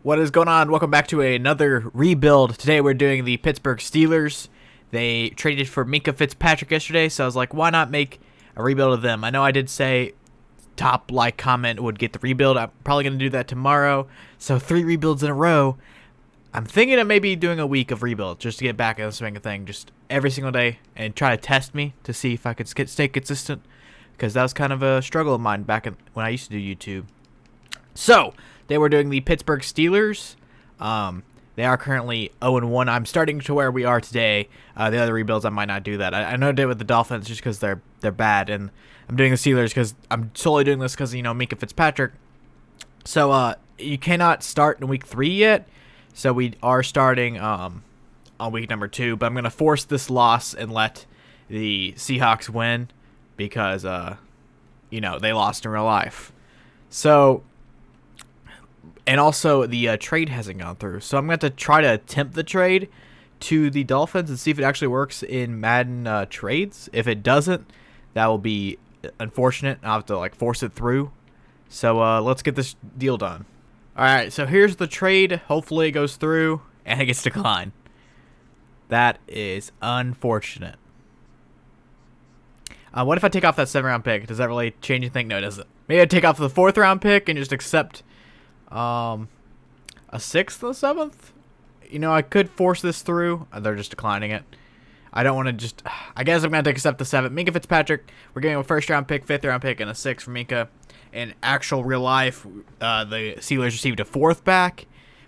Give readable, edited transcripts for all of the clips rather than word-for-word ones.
What is going on? Welcome back to another rebuild. Today we're doing the Pittsburgh Steelers. They traded for Minkah Fitzpatrick yesterday, so I was like, why not make a rebuild of them? I know I did say top like comment would get the rebuild. I'm probably going to do that tomorrow. So 3 rebuilds in a row. I'm thinking of maybe doing a week of rebuild just to get back in the swing of thing, just every single day, and try to test me to see if I could stay consistent, because that was kind of a struggle of mine back when I used to do YouTube. So they were doing the Pittsburgh Steelers. They are currently 0-1. I'm starting to where we are today. The other rebuilds, I might not do that. I know I did with the Dolphins just because they're bad, and I'm doing the Steelers because I'm solely doing this because, you know, Minkah Fitzpatrick. So you cannot start in week 3 yet. So we are starting on week number 2, but I'm going to force this loss and let the Seahawks win because, you know, they lost in real life. So, and also the trade hasn't gone through. So I'm going to try to attempt the trade to the Dolphins and see if it actually works in Madden trades. If it doesn't, that will be unfortunate. I'll have to like force it through. So let's get this deal done. Alright, so here's the trade. Hopefully it goes through and it gets declined. That is unfortunate. What if I take off that 7th round pick? Does that really change anything? No, it doesn't. Maybe I take off the 4th round pick and just accept a 6th or 7th? You know, I could force this through. They're just declining it. I don't want to just... I guess I'm going to accept the 7th. Minkah Fitzpatrick. We're getting a 1st round pick, 5th round pick, and a 6th for Minkah. In actual real life, the Steelers received a 4th back,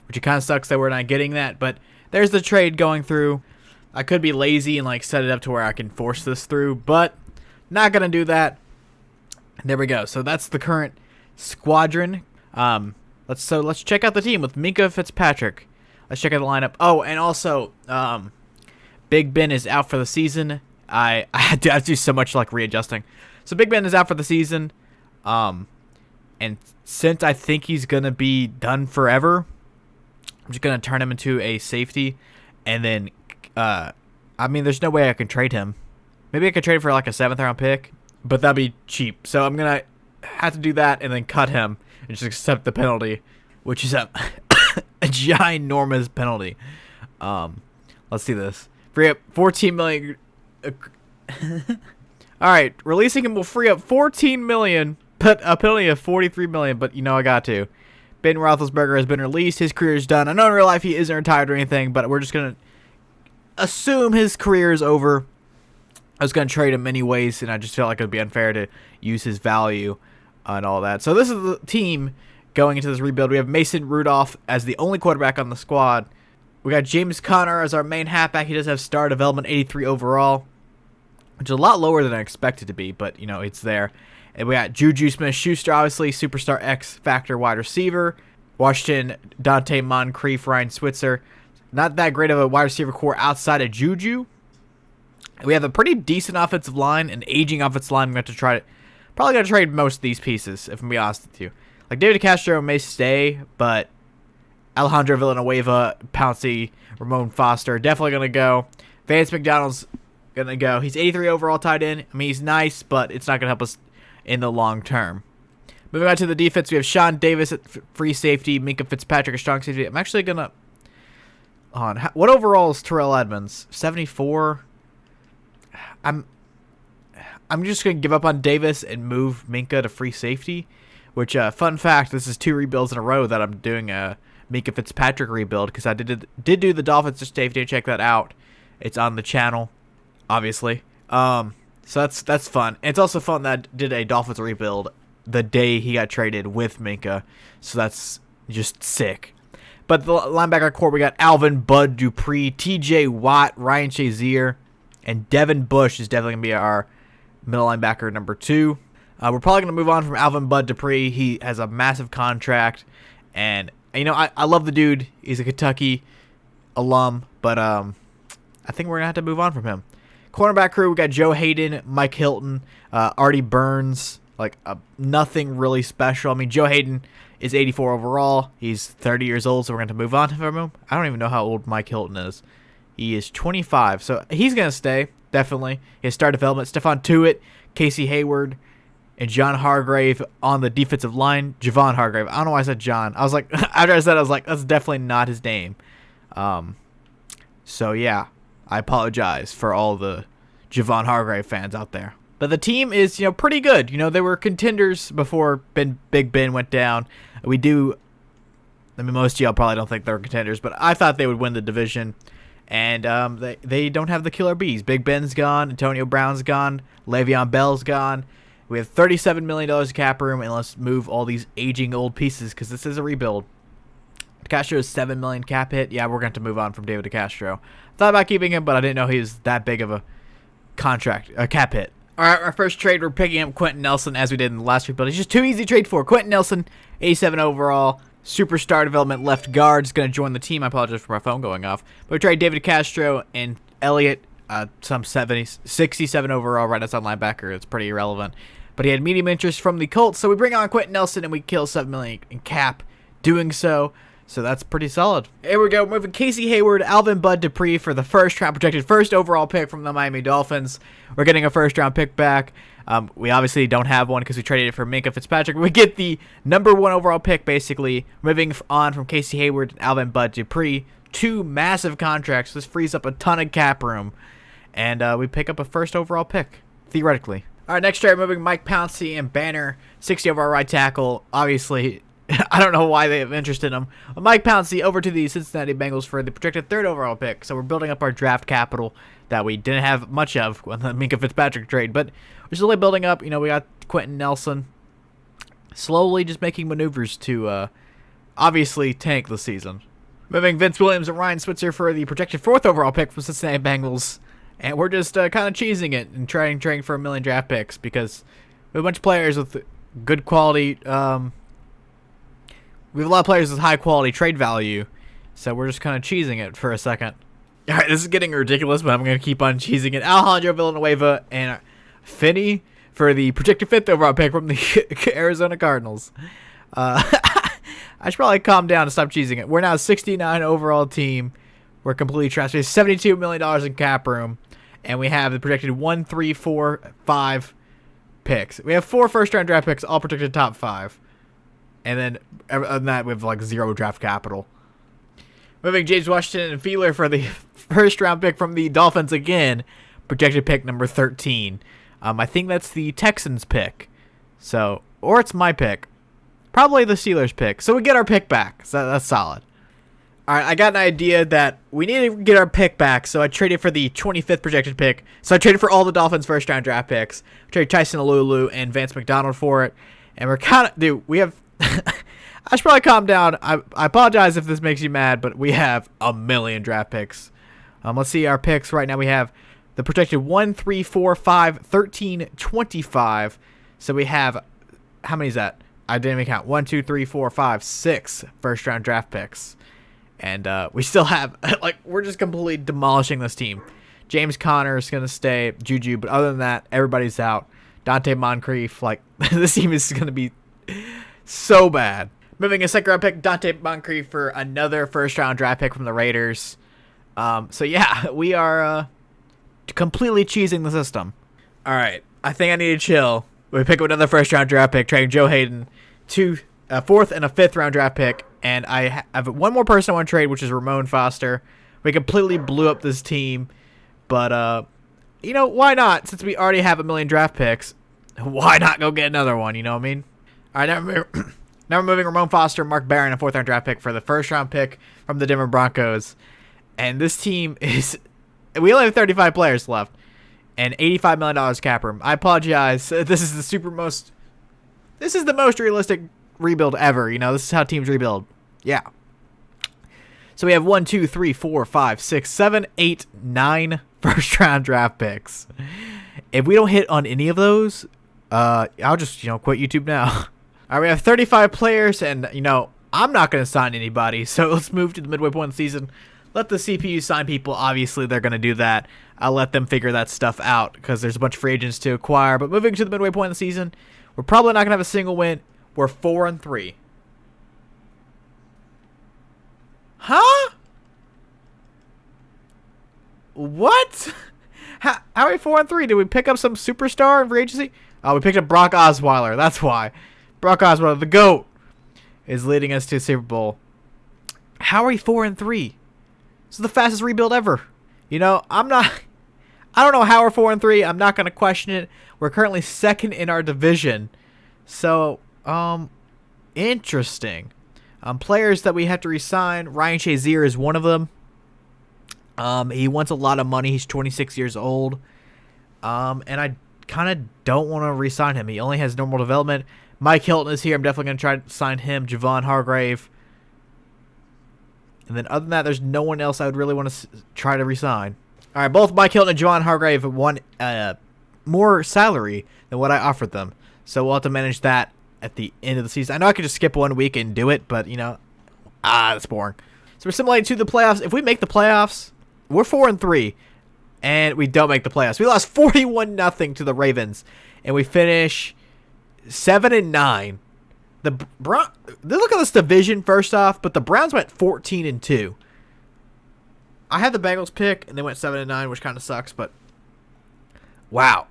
which it kind of sucks that we're not getting that. But there's the trade going through. I could be lazy and like set it up to where I can force this through, but not gonna do that. There we go. So that's the current squadron. Let's check out the team with Minkah Fitzpatrick. Let's check out the lineup. Oh, and also, Big Ben is out for the season. I had to do so much like readjusting. So Big Ben is out for the season. And since I think he's going to be done forever, I'm just going to turn him into a safety. And then, I mean, there's no way I can trade him. Maybe I could trade for like a 7th round pick, but that'd be cheap. So I'm going to have to do that and then cut him and just accept the penalty, which is a ginormous penalty. Let's see this. Free up 14 million. All right. Releasing him will free up 14 million. But a penalty of $43 million, but you know I got to. Ben Roethlisberger has been released. His career is done. I know in real life he isn't retired or anything, but we're just going to assume his career is over. I was going to trade him anyways, and I just felt like it would be unfair to use his value and all that. So this is the team going into this rebuild. We have Mason Rudolph as the only quarterback on the squad. We got James Conner as our main halfback. He does have star development, 83 overall, which is a lot lower than I expected to be, but, you know, it's there. And we got Juju Smith-Schuster, obviously, superstar X-Factor wide receiver. Washington, Dante Moncrief, Ryan Switzer. Not that great of a wide receiver core outside of Juju. We have a pretty decent offensive line, an aging offensive line. I'm going to probably going to trade most of these pieces, if I'm being honest with you. Like, David Castro may stay, but Alejandro Villanueva, Pouncey, Ramon Foster, definitely going to go. Vance McDonald's going to go. He's 83 overall tight end. I mean, he's nice, but it's not going to help us in the long term. Moving on to the defense, we have Sean Davis at free safety, Minkah Fitzpatrick at strong safety. I'm actually gonna what overall is Terrell Edmonds? 74. I'm just gonna give up on Davis and move Minkah to free safety. Which fun fact, this is 2 rebuilds in a row that I'm doing a Minkah Fitzpatrick rebuild because I did do the Dolphins to safety. Check that out. It's on the channel, obviously. So that's fun. And it's also fun that I did a Dolphins rebuild the day he got traded with Minkah. So that's just sick. But the linebacker core, we got Alvin Bud Dupree, TJ Watt, Ryan Shazier, and Devin Bush is definitely going to be our middle linebacker number 2. We're probably going to move on from Alvin Bud Dupree. He has a massive contract. And, you know, I love the dude. He's a Kentucky alum. But I think we're going to have to move on from him. Cornerback crew, we got Joe Hayden, Mike Hilton, Artie Burns, like nothing really special. I mean, Joe Hayden is 84 overall. He's 30 years old, so we're going to move on from him. I don't even know how old Mike Hilton is. He is 25, so he's going to stay, definitely. He has star development. Stephon Tuitt, Casey Hayward, and John Hargrave on the defensive line. Javon Hargrave. I don't know why I said John. I was like, after I said it, I was like, that's definitely not his name. So yeah, I apologize for all the Javon Hargrave fans out there. But the team is, pretty good. They were contenders before Big Ben went down. Most of y'all probably don't think they're contenders, but I thought they would win the division. And they don't have the killer bees. Big Ben's gone. Antonio Brown's gone. Le'Veon Bell's gone. We have $37 million of cap room, and let's move all these aging old pieces because this is a rebuild. DeCastro's $7 million cap hit. Yeah, we're going to move on from David DeCastro. Thought about keeping him, but I didn't know he was that big of a cap hit. All right, our first trade, we're picking up Quentin Nelson as we did in the last rebuild. He's just too easy to trade for. Quentin Nelson, 87 overall. Superstar development left guard is going to join the team. I apologize for my phone going off. But we trade David Castro and Elliott, some 67 overall right outside linebacker. It's pretty irrelevant. But he had medium interest from the Colts, so we bring on Quentin Nelson and we kill $7 million in cap doing so. So that's pretty solid. Here we go. Moving Casey Hayward, Alvin Bud Dupree for the first round projected first overall pick from the Miami Dolphins. We're getting a first round pick back. We obviously don't have one because we traded it for Minkah Fitzpatrick. We get the number 1 overall pick, basically. Moving on from Casey Hayward and Alvin Bud Dupree. 2 massive contracts. This frees up a ton of cap room. And we pick up a first overall pick, theoretically. All right, next trade, moving Mike Pouncey and Banner, 60 overall right tackle. Obviously, I don't know why they have interest in him. Mike Pouncey over to the Cincinnati Bengals for the projected 3rd overall pick. So we're building up our draft capital that we didn't have much of when the Minkah Fitzpatrick trade. But we're slowly building up. We got Quentin Nelson. Slowly just making maneuvers to obviously tank the season. Moving Vince Williams and Ryan Switzer for the projected 4th overall pick from Cincinnati Bengals. And we're just kind of cheesing it and trading for $1 million draft picks because we have a bunch of players with good quality. We have a lot of players with high quality trade value, so we're just kind of cheesing it for a second. All right, this is getting ridiculous, but I'm going to keep on cheesing it. Alejandro Villanueva and Finney for the projected 5th overall pick from the Arizona Cardinals. I should probably calm down and stop cheesing it. We're now a 69 overall team. We're completely trash. We have $72 million in cap room, and we have the projected 1, 3, 4, 5 picks. We have 4 first-round draft picks, all projected top 5. And then, other than that, we have like 0 draft capital. Moving James Washington and Feeler for the first-round pick from the Dolphins again, projected pick number 13. I think that's the Texans pick. So, or it's my pick. Probably the Steelers pick. So we get our pick back. So that's solid. All right, I got an idea that we need to get our pick back, so I traded for the 25th projected pick. So I traded for all the Dolphins' first-round draft picks. I traded Tyson Alulu and Vance McDonald for it. And we're kind of... Dude, we have... I should probably calm down. I apologize if this makes you mad, but we have a million draft picks. Let's see our picks right now. We have the projected 1, 3, 4, 5, 13, 25. So we have... How many is that? I didn't even count. 1, 2, 3, 4, 5, 6 first-round draft picks. And we still have, we're just completely demolishing this team. James Conner is going to stay, Juju, but other than that, everybody's out. Dante Moncrief, this team is going to be so bad. Moving a second round pick, Dante Moncrief for another first round draft pick from the Raiders. So yeah, we are completely cheesing the system. All right, I think I need to chill. We pick up another first round draft pick, trading Joe Hayden to a 4th and a 5th round draft pick. And I have one more person I want to trade, which is Ramon Foster. We completely blew up this team. But, why not? Since we already have a million draft picks, why not go get another one? You know what I mean? All right, now we're moving Ramon Foster, Mark Barron, a 4th round draft pick for the first round pick from the Denver Broncos. And this team is... We only have 35 players left. And $85 million cap room. I apologize. This is the most realistic rebuild ever. This is how teams rebuild. Yeah. So we have 1, 2, 3, 4, 5, 6, 7, 8, 9 first round draft picks. If we don't hit on any of those, I'll just, quit YouTube now. All right, we have 35 players, and, I'm not going to sign anybody. So let's move to the midway point of the season. Let the CPU sign people. Obviously, they're going to do that. I'll let them figure that stuff out because there's a bunch of free agents to acquire. But moving to the midway point of the season, we're probably not going to have a single win. We're 4-3. Huh? What? How are we 4-3? Did we pick up some superstar in free agency? Oh, we picked up Brock Osweiler. That's why. Brock Osweiler, the GOAT, is leading us to Super Bowl. How are we 4-3? This is the fastest rebuild ever. You know, I don't know how we're 4-3. I'm not going to question it. We're currently second in our division. So, interesting. Players that we have to re-sign. Ryan Shazier is one of them. He wants a lot of money. He's 26 years old. And I kind of don't want to re-sign him. He only has normal development. Mike Hilton is here. I'm definitely going to try to sign him. Javon Hargrave. And then other than that, there's no one else I would really want to try to re-sign. All right, both Mike Hilton and Javon Hargrave want more salary than what I offered them. So we'll have to manage that at the end of the season. I know I could just skip 1 week and do it, but, you know, that's boring. So we're simulating to the playoffs. If we make the playoffs, we're 4-3, and we don't make the playoffs. We lost 41-0 to the Ravens, and we finish 7-9. Look at this division first off, but the Browns went 14-2. I had the Bengals pick, and they went 7-9, which kind of sucks, but wow.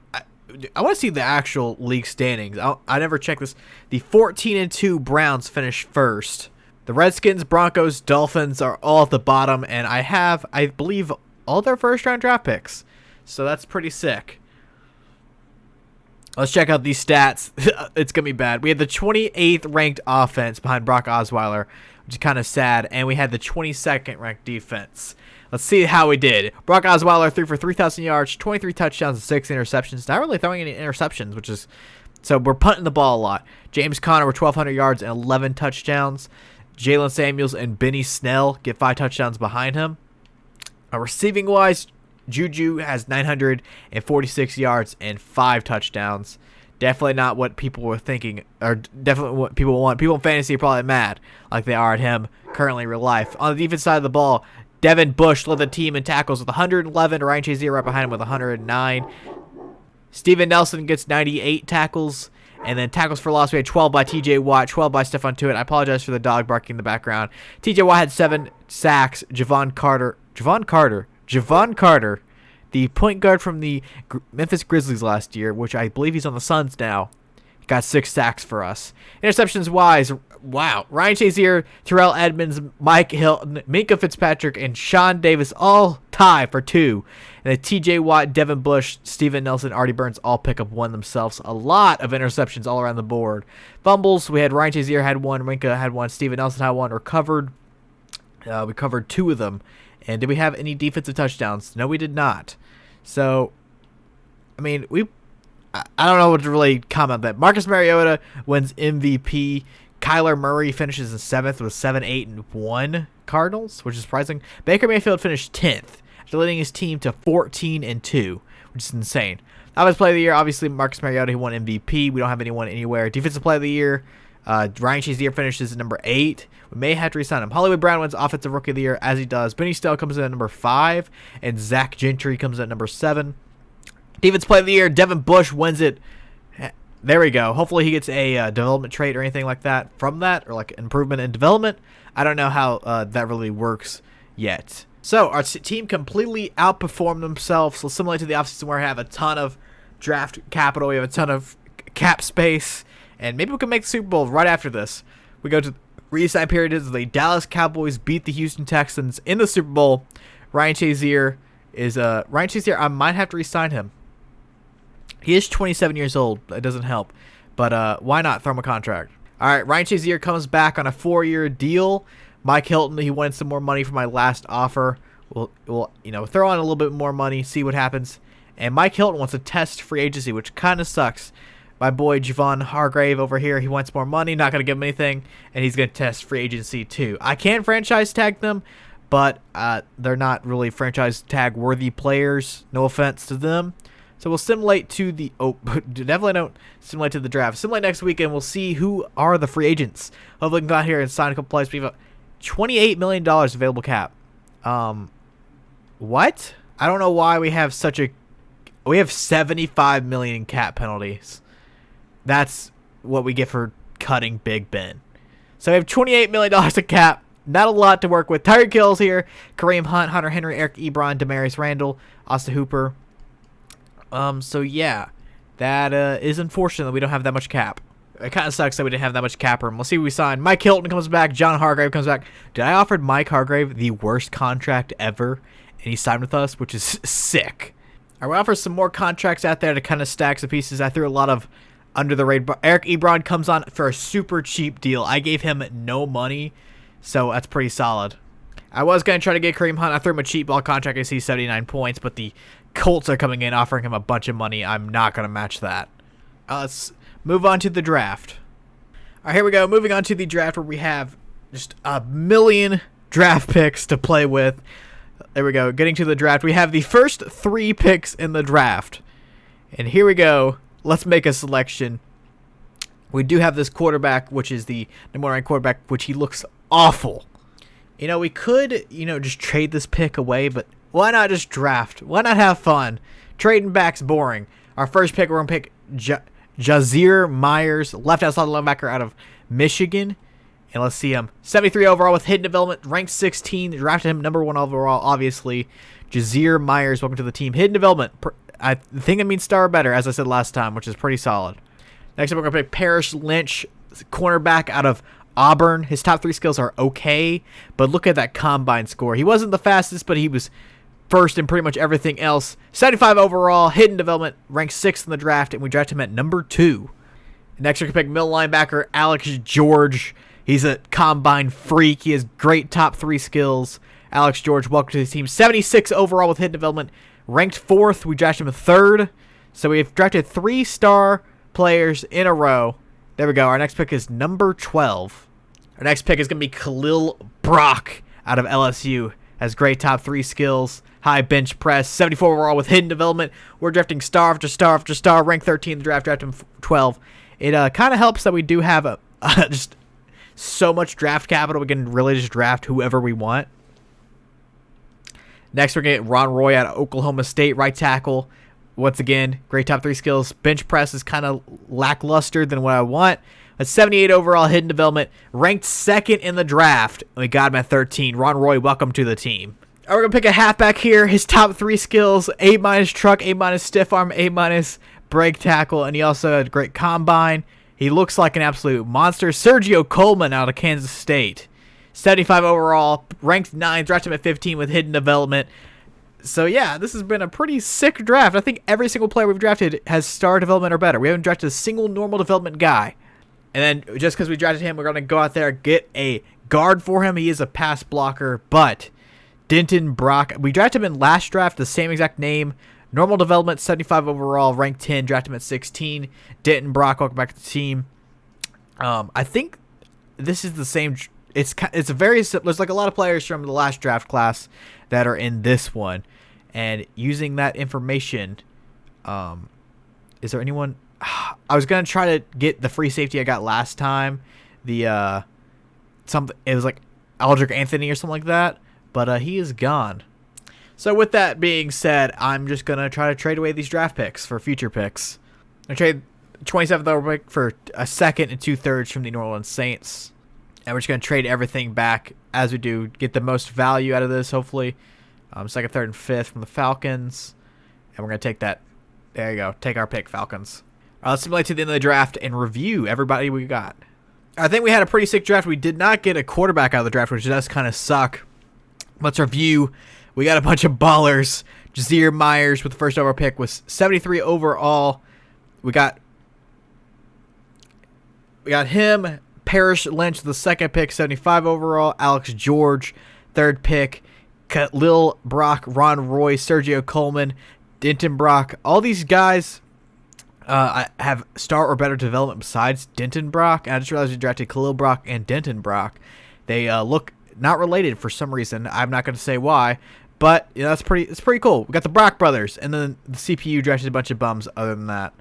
I want to see the actual league standings. I never checked this. The 14-2 Browns finished first. The Redskins, Broncos, Dolphins are all at the bottom, and I believe, all their first-round draft picks. So that's pretty sick. Let's check out these stats. It's going to be bad. We had the 28th ranked offense behind Brock Osweiler, which is kind of sad, and we had the 22nd ranked defense. Let's see how we did. Brock Osweiler threw for 3,000 yards, 23 touchdowns, and 6 interceptions. Not really throwing any interceptions, which is... So we're punting the ball a lot. James Conner with 1,200 yards and 11 touchdowns. Jalen Samuels and Benny Snell get 5 touchdowns behind him. Receiving-wise, Juju has 946 yards and 5 touchdowns. Definitely not what people were thinking, or definitely what people want. People in fantasy are probably mad, like they are at him currently in real life. On the defense side of the ball, Devin Bush led the team in tackles with 111. Ryan Shazier right behind him with 109. Steven Nelson gets 98 tackles. And then tackles for loss, we had 12 by TJ Watt, 12 by Stephon Tuitt. I apologize for the dog barking in the background. TJ Watt had 7 sacks. Javon Carter, the point guard from the Memphis Grizzlies last year, which I believe he's on the Suns now, got 6 sacks for us. Interceptions wise, wow. Ryan Shazier, Terrell Edmonds, Mike Hilton, Minkah Fitzpatrick, and Sean Davis all tie for 2. And then TJ Watt, Devin Bush, Steven Nelson, Artie Burns all pick up 1 themselves. A lot of interceptions all around the board. Fumbles, we had Ryan Shazier had 1, Minkah had 1, Steven Nelson had 1. Recovered. We covered 2 of them. And did we have any defensive touchdowns? No, we did not. So, I mean, I don't know what to really comment on that. Marcus Mariota wins MVP. Kyler Murray finishes in 7th with 7-8-1 Cardinals, which is surprising. Baker Mayfield finished 10th, after leading his team to 14-2, which is insane. Offensive Player of the Year, obviously Marcus Mariota, who won MVP. We don't have anyone anywhere. Defensive Player of the Year, Ryan Shazier finishes at number 8. We may have to resign him. Hollywood Brown wins Offensive Rookie of the Year, as he does. Benny Snell comes in at number 5, and Zach Gentry comes in at number 7. Defensive Player of the Year, Devin Bush wins it. There we go. Hopefully he gets a development trait or anything like that from that, or like improvement in development. I don't know how that really works yet. So our team completely outperformed themselves. So similar to the offseason where I have a ton of draft capital, we have a ton of cap space, and maybe we can make the Super Bowl right after this. We go to the resign period. The Dallas Cowboys beat the Houston Texans in the Super Bowl. Ryan Shazier, I might have to re-sign him. He is 27 years old. That doesn't help. But why not throw him a contract? All right, Ryan Shazier comes back on a 4-year deal. Mike Hilton, he wanted some more money for my last offer. We'll throw on a little bit more money, see what happens. And Mike Hilton wants to test free agency, which kind of sucks. My boy Javon Hargrave over here, he wants more money, not going to give him anything, and he's going to test free agency too. I can franchise tag them, but they're not really franchise tag worthy players. No offense to them. So we'll simulate to the definitely don't simulate to the draft. Simulate next week, and we'll see who are the free agents. Hopefully, we can go out here and sign a couple players. We have $28 million available cap. What? I don't know why we have we have $75 million in cap penalties. That's what we get for cutting Big Ben. So we have $28 million of cap. Not a lot to work with. Tyreek Hill's here. Kareem Hunt, Hunter Henry, Eric Ebron, Demarius Randall, Austin Hooper. So yeah, That is unfortunate that we don't have that much cap. It kind of sucks that we didn't have that much cap room. We'll see what we sign. Mike Hilton comes back. John Hargrave comes back. Did I offer Mike Hargrave the worst contract ever? And he signed with us, which is sick. I will offer some more contracts out there to kind of stack some pieces. I threw a lot of under the radar. Eric Ebron comes on for a super cheap deal. I gave him no money, so that's pretty solid. I was going to try to get Kareem Hunt. I threw him a cheap ball contract. I see 79 points, but the Colts are coming in offering him a bunch of money. I'm not going to match that. Let's move on to the draft. All right, here we go. Moving on to the draft where we have just a million draft picks to play with. There we go. Getting to the draft. We have the first 3 picks in the draft. And here we go. Let's make a selection. We do have this quarterback, which is the number 1 quarterback, which he looks awful. You know, we could, just trade this pick away, but why not just draft? Why not have fun? Trading back's boring. Our first pick, we're going to pick Jazeer Myers, left outside linebacker out of Michigan. And let's see him. 73 overall with hidden development, ranked 16. Drafted him number 1 overall, obviously. Jazeer Myers, welcome to the team. Hidden development. I think it means star or better, as I said last time, which is pretty solid. Next up, we're going to pick Parrish Lynch, cornerback out of Auburn. His top 3 skills are okay, but look at that combine score. He wasn't the fastest, but he was first in pretty much everything else. 75 overall, hidden development, ranked 6th in the draft, and we drafted him at number 2. Next, we're going to pick middle linebacker Alex George. He's a combine freak. He has great top 3 skills. Alex George, welcome to the team. 76 overall with hidden development, ranked 4th. We drafted him 3rd. So we've drafted 3-star players in a row. There we go. Our next pick is number 12. Our next pick is going to be Khalil Brock out of LSU. Has great top 3 skills. High bench press. 74 overall with hidden development. We're drafting star after star after star. Ranked 13 in the draft. Drafted him 12. It kind of helps that we do have just so much draft capital. We can really just draft whoever we want. Next, we're going to get Ron Roy out of Oklahoma State, right tackle. Once again, great top 3 skills. Bench press is kind of lackluster than what I want. A 78 overall hidden development, ranked 2nd in the draft. We got him at 13. Ron Roy, welcome to the team. All right, we're going to pick a halfback here. His top 3 skills, A- truck, A- stiff arm, A- break tackle, and he also had great combine. He looks like an absolute monster. Sergio Coleman out of Kansas State. 75 overall, ranked 9th, drafted him at 15 with hidden development. So, yeah, this has been a pretty sick draft. I think every single player we've drafted has star development or better. We haven't drafted a single normal development guy. And then just because we drafted him, we're going to go out there and get a guard for him. He is a pass blocker, but Denton Brock, we drafted him in last draft, the same exact name. Normal development, 75 overall, ranked 10, drafted him at 16. Denton Brock, welcome back to the team. I think this is the same. It's a very, there's like a lot of players from the last draft class that are in this one. And using that information, is there anyone? I was gonna try to get the free safety I got last time. It was like Aldrich Anthony or something like that, but he is gone. So with that being said, I'm just gonna try to trade away these draft picks for future picks. I trade 27th overall pick for a 2nd and 2/3 from the New Orleans Saints, and we're just gonna trade everything back as we do, get the most value out of this. Hopefully, 2nd, 3rd, and 5th from the Falcons, and we're gonna take that. There you go. Take our pick, Falcons. Let's simulate to the end of the draft and review everybody we got. I think we had a pretty sick draft. We did not get a quarterback out of the draft, which does kind of suck. Let's review. We got a bunch of ballers. Jazeer Myers with the first overall pick was 73 overall. We got him. Parrish Lynch, the 2nd pick, 75 overall. Alex George, 3rd pick. Khalil Brock, Ron Roy, Sergio Coleman, Denton Brock. All these guys I have star or better development besides Denton Brock. And I just realized we drafted Khalil Brock and Denton Brock. They look not related for some reason. I'm not going to say why, but it's pretty cool. We got the Brock brothers, and then the CPU drafted a bunch of bums. Other than that,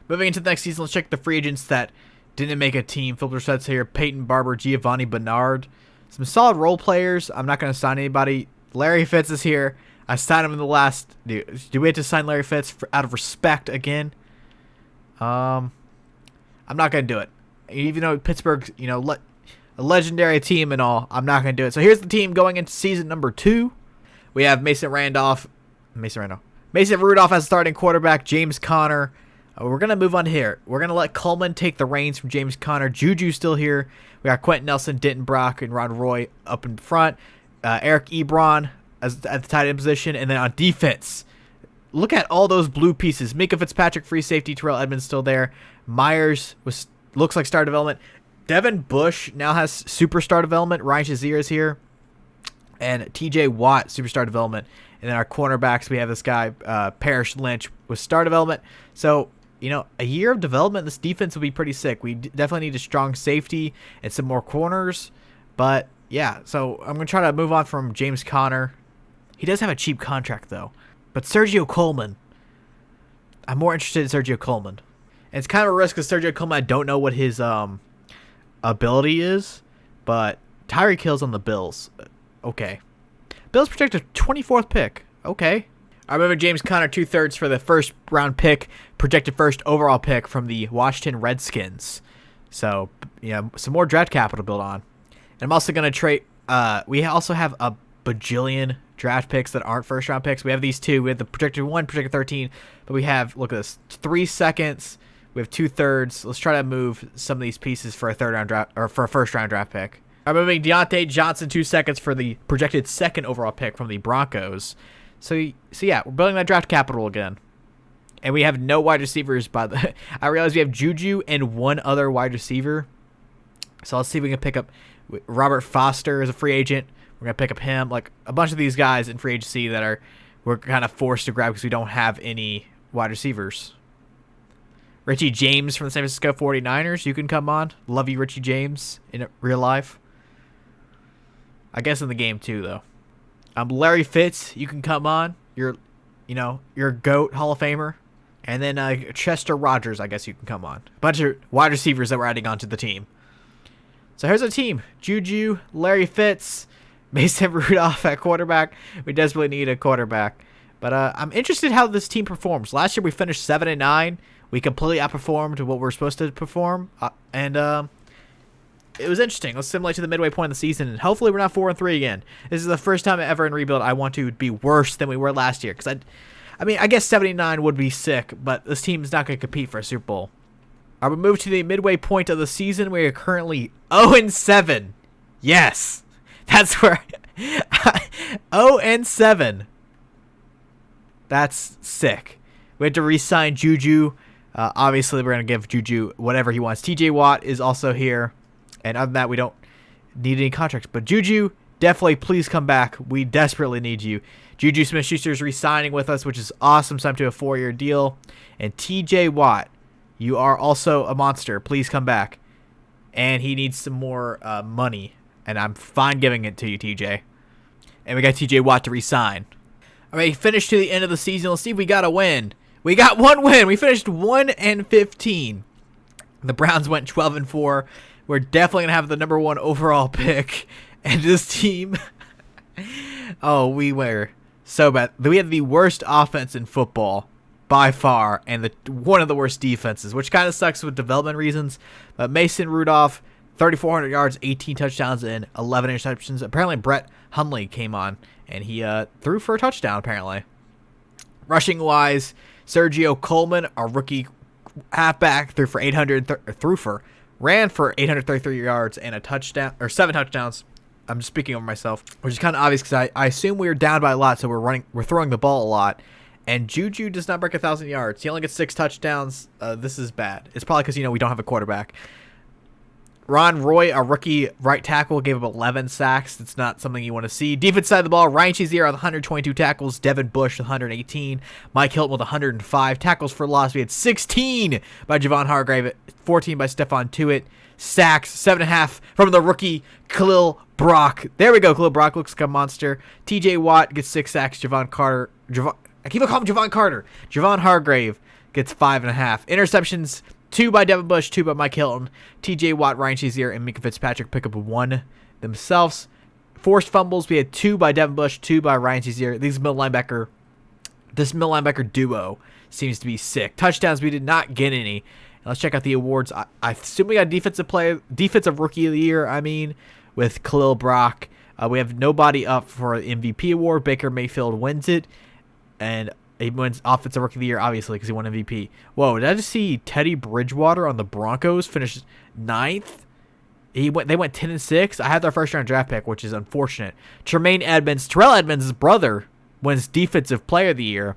moving into the next season, let's check the free agents that didn't make a team. Filter sets here: Peyton Barber, Giovanni Bernard. Some solid role players. I'm not going to sign anybody. Larry Fitz is here. I signed him in the last. Do we have to sign Larry Fitz out of respect again? I'm not gonna do it. Even though Pittsburgh's, a legendary team and all, I'm not gonna do it. So here's the team going into season number 2. We have Mason Rudolph as starting quarterback, James Conner, We're going to move on here. We're going to let Coleman take the reins from James Conner. Juju's still here. We got Quentin Nelson, Denton Brock, and Ron Roy up in front. Eric Ebron at the tight end position. And then on defense, look at all those blue pieces. Minkah Fitzpatrick, free safety. Terrell Edmonds still there. Myers looks like star development. Devin Bush now has superstar development. Ryan Shazier is here. And TJ Watt, superstar development. And then our cornerbacks, we have this guy, Parrish Lynch, with star development. So, you know, a year of development, this defense will be pretty sick. We definitely need a strong safety and some more corners. But, yeah, so I'm going to try to move on from James Conner. He does have a cheap contract, though. But Sergio Coleman, I'm more interested in Sergio Coleman. And it's kind of a risk because Sergio Coleman, I don't know what his ability is. But Tyreek Hill's on the Bills. Okay. Bills projected 24th pick. Okay. I remember James Conner 2/3 for the first round pick, projected first overall pick from the Washington Redskins. So, yeah, some more draft capital to build on. And I'm also going to trade. We also have a bajillion draft picks that aren't first round picks. We have these two. We have the projected 1, projected 13. But we have, look at this, 3 seconds. We have 2/3. Let's try to move some of these pieces for a third round draft or for a first round draft pick. I'm moving Deontay Johnson 2 seconds for the projected second overall pick from the Broncos. So yeah, we're building that draft capital again. And we have no wide receivers I realize we have Juju and one other wide receiver. So let's see if we can pick up Robert Foster as a free agent. We're going to pick up him. Like a bunch of these guys in free agency that we're kind of forced to grab because we don't have any wide receivers. Richie James from the San Francisco 49ers, you can come on. Love you, Richie James, in real life. I guess in the game too, though. Larry Fitz, you can come on. You're a GOAT Hall of Famer. And then Chester Rogers, I guess you can come on. A bunch of wide receivers that we're adding onto the team. So here's our team. Juju, Larry Fitz, Mason Rudolph at quarterback. We desperately need a quarterback. But I'm interested how this team performs. Last year we finished 7-9. We completely outperformed what we're supposed to perform. It was interesting. Let's simulate to the midway point of the season, and hopefully we're not 4-3 again. This is the first time ever in rebuild I want to be worse than we were last year. Because I guess 79 would be sick, but this team's not going to compete for a Super Bowl. I will move to the midway point of the season. We are currently 0-7. Yes, that's where 0-7. That's sick. We had to re-sign Juju. Obviously, we're going to give Juju whatever he wants. TJ Watt is also here. And other than that, we don't need any contracts. But Juju, definitely please come back. We desperately need you. Juju Smith-Schuster is re-signing with us, which is awesome. Signed to a 4-year deal. And TJ Watt, you are also a monster. Please come back. And he needs some more money. And I'm fine giving it to you, TJ. And we got TJ Watt to re-sign. All right, finished to the end of the season. Let's see if we got a win. We got one win. We finished 1-15. The Browns went 12-4. We're definitely going to have the number 1 overall pick. And this team, oh, we were so bad. We had the worst offense in football by far and one of the worst defenses, which kind of sucks with development reasons. But Mason Rudolph, 3,400 yards, 18 touchdowns, and 11 interceptions. Apparently, Brett Hundley came on, and he threw for a touchdown, apparently. Rushing-wise, Sergio Coleman, our rookie halfback, ran for 833 yards and a touchdown, or 7 touchdowns. I'm just speaking over myself, which is kind of obvious because I assume we were down by a lot, so we're throwing the ball a lot. And Juju does not break 1,000 yards. He only gets 6 touchdowns. This is bad. It's probably because we don't have a quarterback. Ron Roy, a rookie right tackle, gave up 11 sacks. That's not something you want to see. Defense side of the ball, Ryan Shazier with 122 tackles, Devin Bush with 118, Mike Hilton with 105. Tackles for loss, we had 16 by Javon Hargrave, 14 by Stephon Tuitt. Sacks, 7.5 from the rookie Khalil Brock. There we go, Khalil Brock looks like a monster. TJ Watt gets 6 sacks, I keep calling him Javon Carter. Javon Hargrave gets 5.5. Interceptions, 2 by Devin Bush, 2 by Mike Hilton. TJ Watt, Ryan Shazier, and Minkah Fitzpatrick pick up 1 themselves. Forced fumbles, we had 2 by Devin Bush, 2 by Ryan Shazier. This middle linebacker duo seems to be sick. Touchdowns, we did not get any. And let's check out the awards. I assume we got defensive rookie of the year, with Khalil Brock. We have nobody up for the MVP award. Baker Mayfield wins it. And He wins Offensive Rookie of the Year, obviously, because he won MVP. Whoa, did I just see Teddy Bridgewater on the Broncos finish 9th? They went 10-6. I had their first round draft pick, which is unfortunate. Terrell Edmonds' brother, wins Defensive Player of the Year.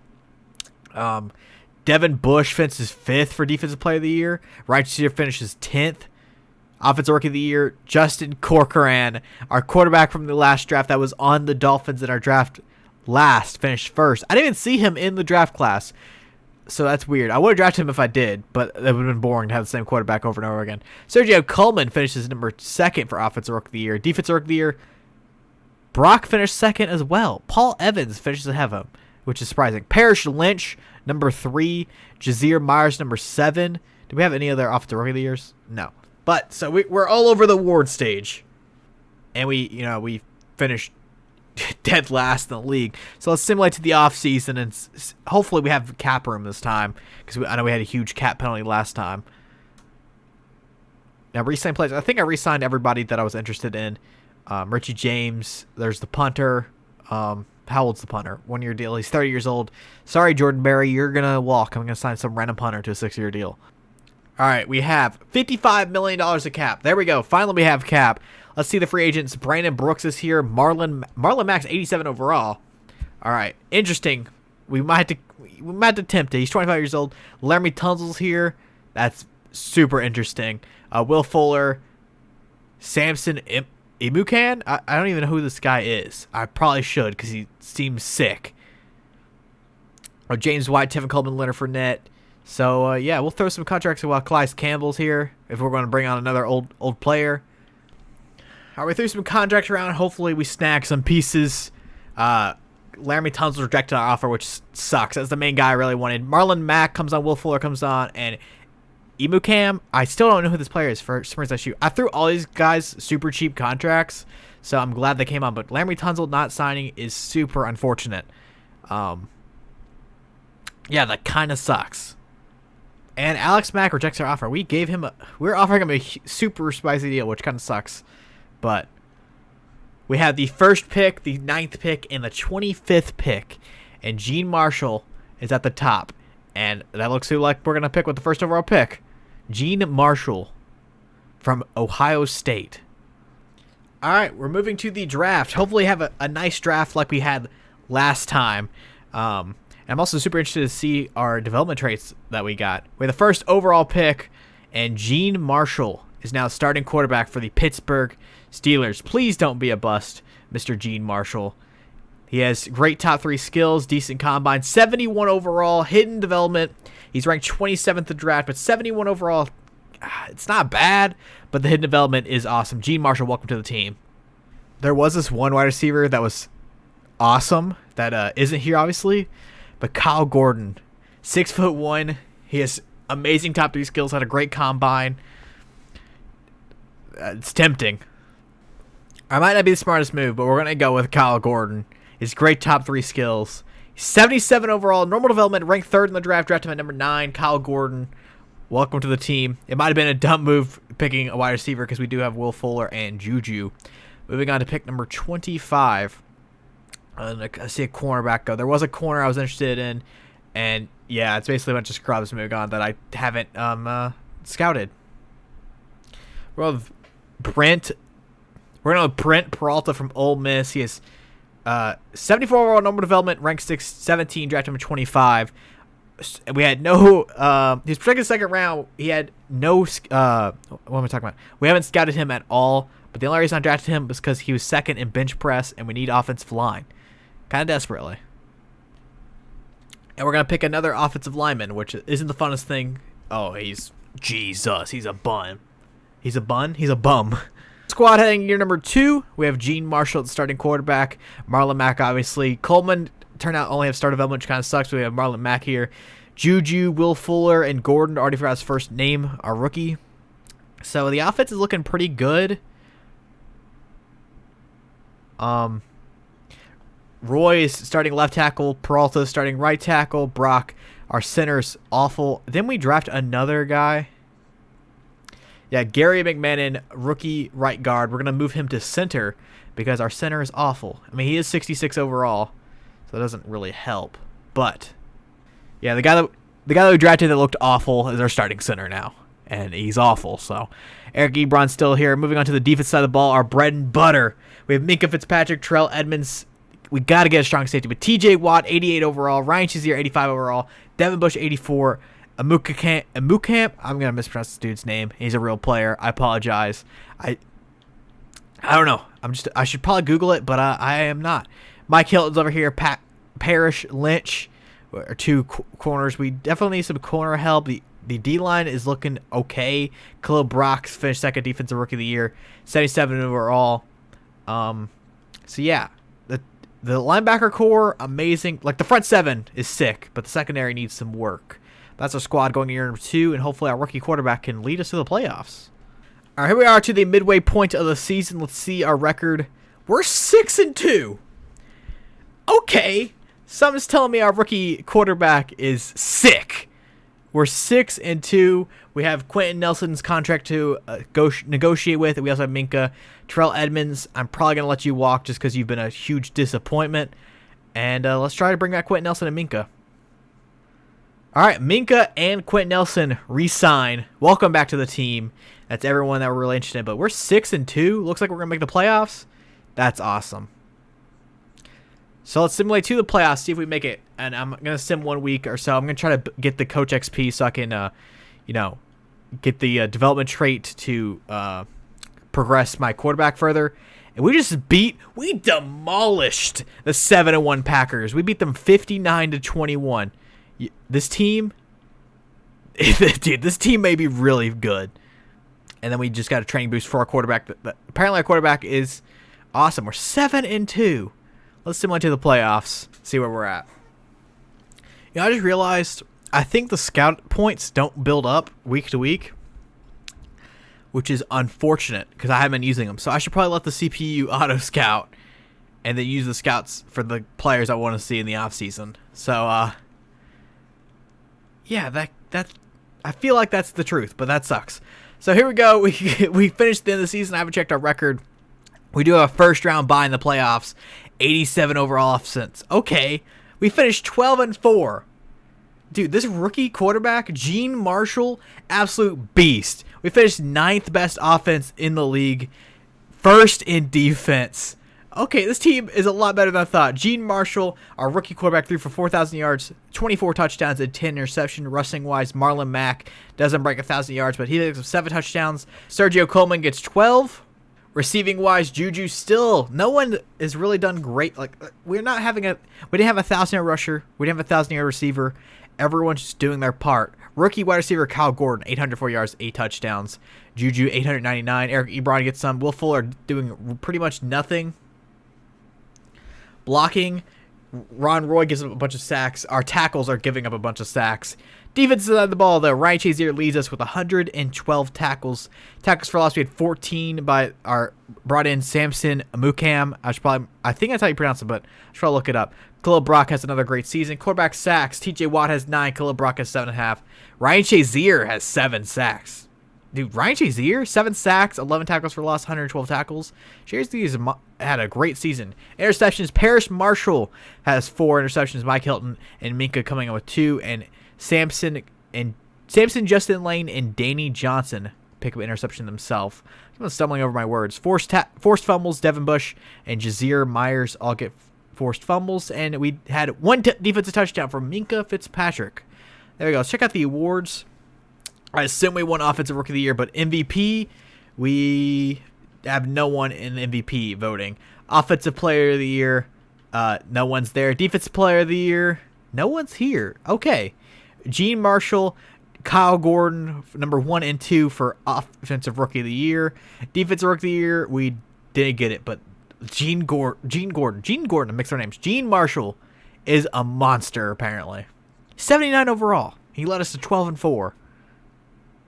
Devin Bush finishes 5th for Defensive Player of the Year. Ryan Shazier finishes 10th. Offensive Rookie of the Year, Justin Corcoran, our quarterback from the last draft that was on the Dolphins in our draft last, finished 1st. I didn't even see him in the draft class, so that's weird. I would have drafted him if I did, but it would have been boring to have the same quarterback over and over again. Sergio Coleman finishes number 2nd for Offensive Rookie of the Year. Defensive Rookie of the Year, Brock finished 2nd as well. Paul Evans finishes ahead of him, which is surprising. Parrish Lynch, number 3. Jazeer Myers, number 7. Do we have any other Offensive Rookie of the Years? No. But so we're all over the award stage, and we finished dead last in the league. So let's simulate to the off season, and hopefully we have cap room this time, because I know we had a huge cap penalty last time. Now re-sign players. I think I re-signed everybody that I was interested in. Richie James. There's the punter. How old's the punter? 1-year deal. He's 30 years old. Sorry, Jordan Berry, you're gonna walk. I'm gonna sign some random punter to a 6-year deal. All right, we have $55 million of cap. There we go. Finally, we have cap. Let's see the free agents. Brandon Brooks is here. Marlon Mack's 87 overall. All right, interesting. We might have to tempt it. He's 25 years old. Laramie Tunsil's here. That's super interesting. Will Fuller, Samson Imukan. I don't even know who this guy is. I probably should because he seems sick. James White, Tevin Coleman, Leonard Fournette. So, yeah, we'll throw some contracts while Calais Campbell's here if we're going to bring on another old player. All right, we threw some contracts around. Hopefully we snag some pieces. Laramie Tunsil rejected our offer, which sucks. That's the main guy I really wanted. Marlon Mack comes on. Will Fuller comes on. And Imukam, I still don't know who this player is for some reason I shoot. I threw all these guys super cheap contracts, so I'm glad they came on. But Laramie Tunsil not signing is super unfortunate. Yeah, that kind of sucks. And Alex Mack rejects our offer. We're offering him a super spicy deal, which kind of sucks. But we have the 1st pick, the 9th pick, and the 25th pick. And Gene Marshall is at the top. And that looks like we're going to pick with the 1st overall pick. Gene Marshall from Ohio State. All right, we're moving to the draft. Hopefully have a nice draft like we had last time. I'm also super interested to see our development traits that we got. We have the 1st overall pick, and Gene Marshall is now starting quarterback for the Pittsburgh Steelers. Please don't be a bust, Mr. Gene Marshall. He has great top 3 skills, decent combine, 71 overall, hidden development. He's ranked 27th in the draft, but 71 overall, it's not bad, but the hidden development is awesome. Gene Marshall, welcome to the team. There was this one wide receiver that was awesome that isn't here, obviously. But Kyle Gordon, 6'1", he has amazing top 3 skills, had a great combine. It's tempting. I might not be the smartest move, but we're going to go with Kyle Gordon. His great top 3 skills. 77 overall, normal development, ranked 3rd in the draft, drafted him at number 9. Kyle Gordon, welcome to the team. It might have been a dumb move picking a wide receiver because we do have Will Fuller and Juju. Moving on to pick number 25. I see a cornerback go. There was a corner I was interested in, and yeah, it's basically a bunch of scrubs moving on that I haven't scouted. We're going to Brent Peralta from Ole Miss. He has 74 overall normal development, ranked 17, drafted number 25. We had no. He was projected 2nd round. He had no. What am I talking about? We haven't scouted him at all. But the only reason I drafted him was because he was 2nd in bench press, and we need offensive line. Kind of desperately. And we're going to pick another offensive lineman, which isn't the funnest thing. Oh, he's a bum. He's a bum. Squad heading year number 2. We have Gene Marshall, the starting quarterback. Marlon Mack, obviously. Coleman turned out only have start development, which kind of sucks. We have Marlon Mack here. Juju, Will Fuller, and Gordon. Already forgot his first name, our rookie. So the offense is looking pretty good. Roy is starting left tackle. Peralta starting right tackle. Brock, our center's awful. Then we draft another guy. Yeah, Gary McMahon, rookie right guard. We're going to move him to center because our center is awful. I mean, he is 66 overall, so that doesn't really help. But Yeah, the guy that we drafted that looked awful is our starting center now, and he's awful. So Eric Ebron's still here. Moving on to the defense side of the ball, our bread and butter. We have Minkah Fitzpatrick, Terrell Edmonds. We got to get a strong safety, but T.J. Watt, 88 overall. Ryan Shazier, 85 overall. Devin Bush, 84. Amukam. I'm gonna mispronounce this dude's name. He's a real player. I apologize. I don't know. I should probably Google it, but I am not. Mike Hilton's over here. Pat Parrish, Lynch are two corners. We definitely need some corner help. The D line is looking okay. Khalil Brock's finished second defensive rookie of the year, 77 overall. So yeah, the linebacker core amazing. Like the front seven is sick, but the secondary needs some work. That's our squad going to year number 2, and hopefully our rookie quarterback can lead us to the playoffs. All right, here we are to the midway point of the season. Let's see our record. We're 6-2. Okay, something's telling me our rookie quarterback is sick. We're 6-2. We have Quentin Nelson's contract to negotiate with. We also have Minkah. Terrell Edmonds, I'm probably going to let you walk just because you've been a huge disappointment. And let's try to bring back Quentin Nelson and Minkah. All right, Minkah and Quentin Nelson re-sign. Welcome back to the team. That's everyone that we're really interested in. But we're 6-2. Looks like we're going to make the playoffs. That's awesome. So let's simulate to the playoffs, see if we make it. And I'm going to sim 1 week or so. I'm going to try to get the Coach XP so I can, get the development trait to progress my quarterback further. And we demolished the 7-1 Packers. We beat them 59-21. This team, dude, this team may be really good. And then we just got a training boost for our quarterback. Apparently our quarterback is awesome. We're 7-2. Let's simulate to the playoffs, see where we're at. I just realized I think the scout points don't build up week to week, which is unfortunate because I haven't been using them. So I should probably let the CPU auto scout and then use the scouts for the players I want to see in the offseason. So, yeah, that I feel like that's the truth, but that sucks. So here we go. We finished the end of the season. I haven't checked our record. We do have a first round bye in the playoffs. 87 overall offense. Okay. We finished 12-4. Dude, this rookie quarterback, Gene Marshall, absolute beast. We finished 9th best offense in the league. First in defense. Okay, this team is a lot better than I thought. Gene Marshall, our rookie quarterback, threw for 4,000 yards, 24 touchdowns, and 10 interceptions. Rushing-wise, Marlon Mack doesn't break 1,000 yards, but he gets 7 touchdowns. Sergio Coleman gets 12. Receiving-wise, Juju still, no one has really done great. Like, we didn't have a 1,000-yard rusher. We didn't have a 1,000-yard receiver. Everyone's just doing their part. Rookie wide receiver Kyle Gordon, 804 yards, 8 touchdowns. Juju, 899. Eric Ebron gets some. Will Fuller doing pretty much nothing. Blocking, Ron Roy gives up a bunch of sacks. Our tackles are giving up a bunch of sacks. Defensive side of the ball, though, Ryan Shazier leads us with 112 tackles. Tackles for loss, we had 14 by our brought in Samson Amukam. I think that's how you pronounce it, but I should probably look it up. Khalil Brock has another great season. Quarterback sacks, TJ Watt has 9. Khalil Brock has 7.5. Ryan Shazier has 7 sacks. Dude, Ryan Shazier, 7 sacks, 11 tackles for loss, 112 tackles. Shazier had a great season. Interceptions, Parrish Marshall has 4 interceptions. Mike Hilton and Minkah coming in with 2. And Samson, Justin Lane, and Danny Johnson pick up an interception themselves. I'm stumbling over my words. Forced fumbles, Devin Bush and Jazeer Myers all get forced fumbles. And we had 1 defensive touchdown from Minkah Fitzpatrick. There we go. Let's check out the awards. I assume we won Offensive Rookie of the Year, but MVP, we have no one in MVP voting. Offensive Player of the Year, no one's there. Defensive Player of the Year, no one's here. Okay. Gene Marshall, Kyle Gordon, number 1 and 2 for Offensive Rookie of the Year. Defensive Rookie of the Year, we didn't get it, but Gene Gordon, mix our names. Gene Marshall is a monster, apparently. 79 overall. He led us to 12-4.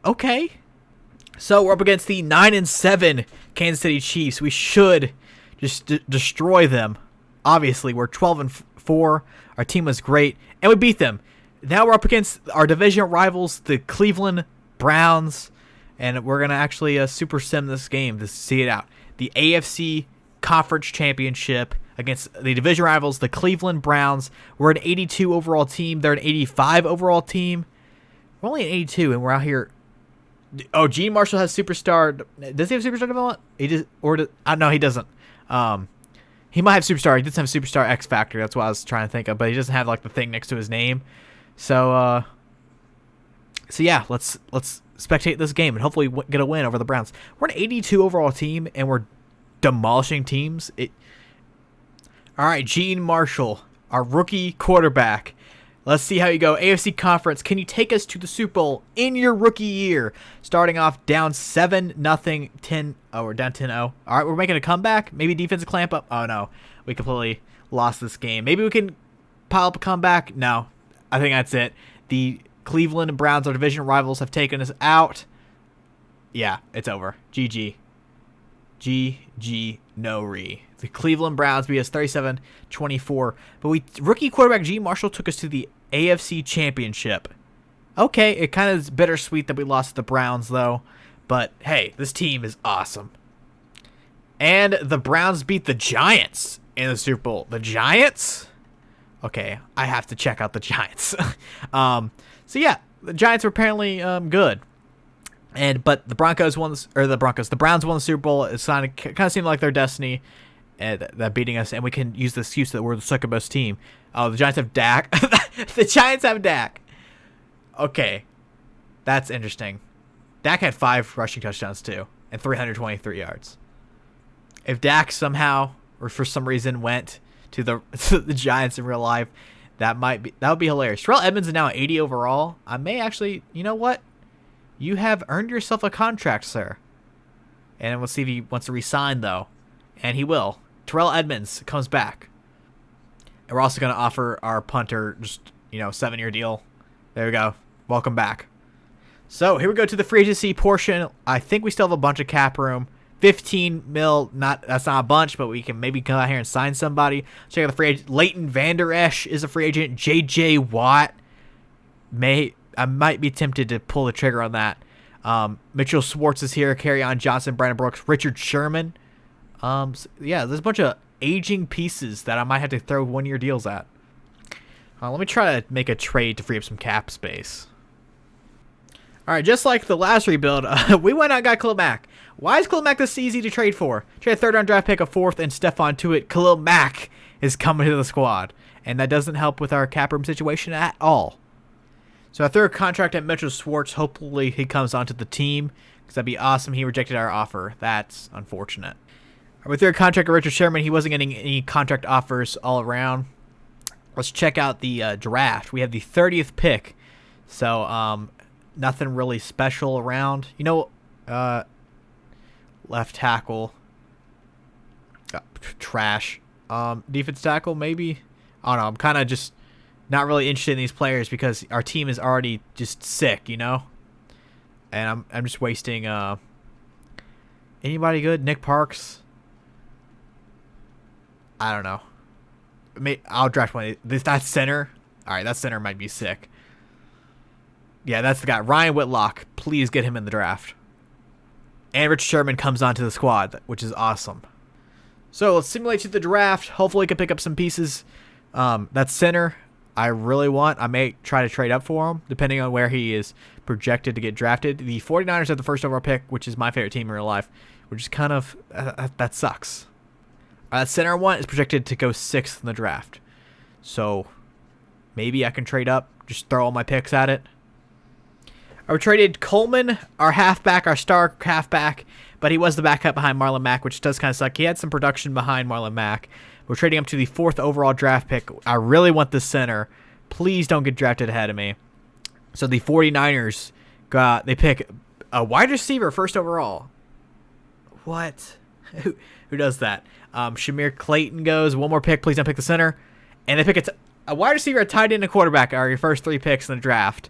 Okay. So we're up against the 9-7 Kansas City Chiefs. We should just destroy them. Obviously, we're 12-4. Our team was great, and we beat them. Now we're up against our division rivals, the Cleveland Browns, and we're going to actually super sim this game to see it out. The AFC Conference Championship. against the division rivals, the Cleveland Browns. We're an 82 overall team. They're an 85 overall team. We're only an 82, and we're out here. Oh, Gene Marshall has superstar. Does he have superstar development? No, he doesn't. He might have superstar. He doesn't have superstar X Factor. That's what I was trying to think of. But he doesn't have like the thing next to his name. So yeah, let's spectate this game and hopefully get a win over the Browns. We're an 82 overall team, and we're demolishing teams. All right, Gene Marshall, our rookie quarterback. Let's see how you go. AFC Conference, can you take us to the Super Bowl in your rookie year? Starting off down 7-0, 10. Oh, we're down 10-0. All right, we're making a comeback. Maybe defensive clamp up. Oh, no. We completely lost this game. Maybe we can pile up a comeback. No, I think that's it. The Cleveland Browns, our division rivals, have taken us out. Yeah, it's over. GG. GG, no re. The Cleveland Browns beat us 37-24. But rookie quarterback Gene Marshall took us to the AFC Championship. Okay, it kind of is bittersweet that we lost to the Browns, though. But, hey, this team is awesome. And the Browns beat the Giants in the Super Bowl. The Giants? Okay, I have to check out the Giants. So, yeah, the Giants were apparently good. But the Browns won the Super Bowl. It kind of seemed like their destiny, that beating us, and we can use the excuse that we're the second best team. Oh, the Giants have Dak. The Giants have Dak. Okay, that's interesting. Dak had 5 rushing touchdowns too, and 323 yards. If Dak somehow or for some reason went to the Giants in real life, that would be hilarious. Terrell Edmonds is now at 80 overall. I may actually, you know what? You have earned yourself a contract, sir. And we'll see if he wants to resign, though. And he will. Terrell Edmonds comes back. And we're also going to offer our punter just, 7-year deal. There we go. Welcome back. So here we go to the free agency portion. I think we still have a bunch of cap room. 15 mil. That's not a bunch, but we can maybe come out here and sign somebody. Check out the free agent. Leighton Vander Esch is a free agent. J.J. Watt I might be tempted to pull the trigger on that. Mitchell Schwartz is here. Kerryon Johnson, Brandon Brooks, Richard Sherman. Yeah, there's a bunch of aging pieces that I might have to throw 1-year deals at. Let me try to make a trade to free up some cap space. All right, just like the last rebuild, we went out and got Khalil Mack. Why is Khalil Mack this easy to trade for? Trade a 3rd-round draft pick, a 4th, and Stephon Tuitt. Khalil Mack is coming to the squad, and that doesn't help with our cap room situation at all. So I threw a contract at Mitchell Schwartz. Hopefully he comes onto the team, because that'd be awesome. He rejected our offer. That's unfortunate. We threw a contract at Richard Sherman. He wasn't getting any contract offers all around. Let's check out the draft. We have the 30th pick. So nothing really special around. Left tackle. Trash. Defense tackle, maybe? I don't know. I'm kind of just not really interested in these players because our team is already just sick, And I'm just wasting anybody good? Nick Parks? I don't know. I'll draft one. That's center. All right, that center might be sick. Yeah, that's the guy. Ryan Whitlock. Please get him in the draft. And Rich Sherman comes onto the squad, which is awesome. So let's simulate to the draft. Hopefully, we can pick up some pieces. That's center. I really want. I may try to trade up for him, depending on where he is projected to get drafted. The 49ers have the 1st overall pick, which is my favorite team in real life, which is kind of, that sucks. Center one is projected to go 6th in the draft. So maybe I can trade up, just throw all my picks at it. I traded Coleman, our halfback, our star halfback, but he was the backup behind Marlon Mack, which does kind of suck. He had some production behind Marlon Mack. We're trading up to the 4th overall draft pick. I really want this center. Please don't get drafted ahead of me. So the 49ers they pick a wide receiver 1st overall. What? Who does that? Shamir Clayton goes. One more pick. Please don't pick the center. And they pick a wide receiver, a tight end, and a quarterback are your first 3 picks in the draft.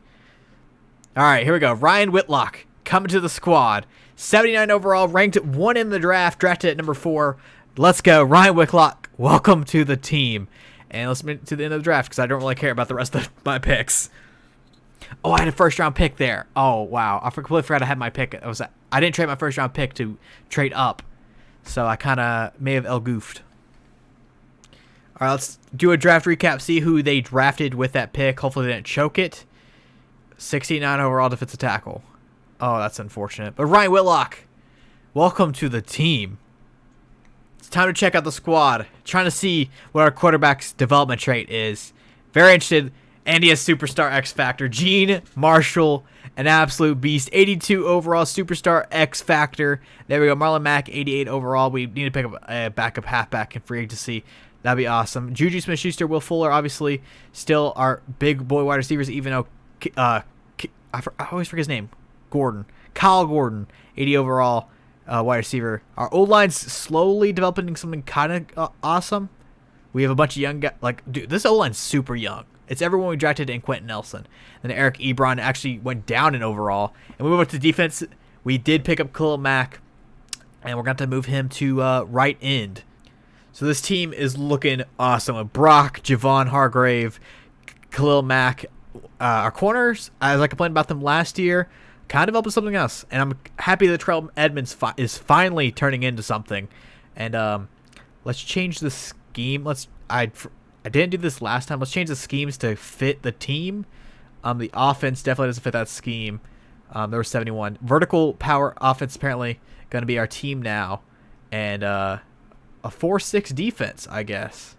All right, here we go. Ryan Whitlock coming to the squad. 79 overall, ranked 1 in the draft, drafted at number 4. Let's go. Ryan Whitlock, welcome to the team. And let's move to the end of the draft because I don't really care about the rest of my picks. Oh, I had a 1st-round pick there. Oh, wow. I completely forgot I had my pick. I didn't trade my 1st-round pick to trade up. So I kind of may have goofed. All right, let's do a draft recap, see who they drafted with that pick. Hopefully they didn't choke it. 69 overall defensive tackle. Oh, that's unfortunate. But Ryan Whitlock, welcome to the team. It's time to check out the squad. Trying to see what our quarterback's development trait is. Very interested. And he has superstar X Factor. Gene Marshall, an absolute beast. 82 overall superstar X Factor. There we go. Marlon Mack, 88 overall. We need to pick up a backup halfback in free agency. That'd be awesome. Juju Smith-Schuster, Will Fuller, obviously still our big boy wide receivers, even though I always forget his name. Kyle Gordon, 80 overall wide receiver. Our O-line's slowly developing something kind of awesome. We have a bunch of young guys. Like, dude, this O-line's super young. It's everyone we drafted in Quentin Nelson. And Eric Ebron actually went down in overall. And we moved to defense. We did pick up Khalil Mack, and we're going to move him to right end. So this team is looking awesome with Brock, Javon Hargrave, Khalil Mack. Our corners, as I complained about them last year, kind of up with something else. And I'm happy that Terrell Edmonds is finally turning into something. And let's change the scheme. I didn't do this last time. Let's change the schemes to fit the team. The offense definitely doesn't fit that scheme. There was 71. Vertical power offense apparently going to be our team now. And a 4-6 defense, I guess.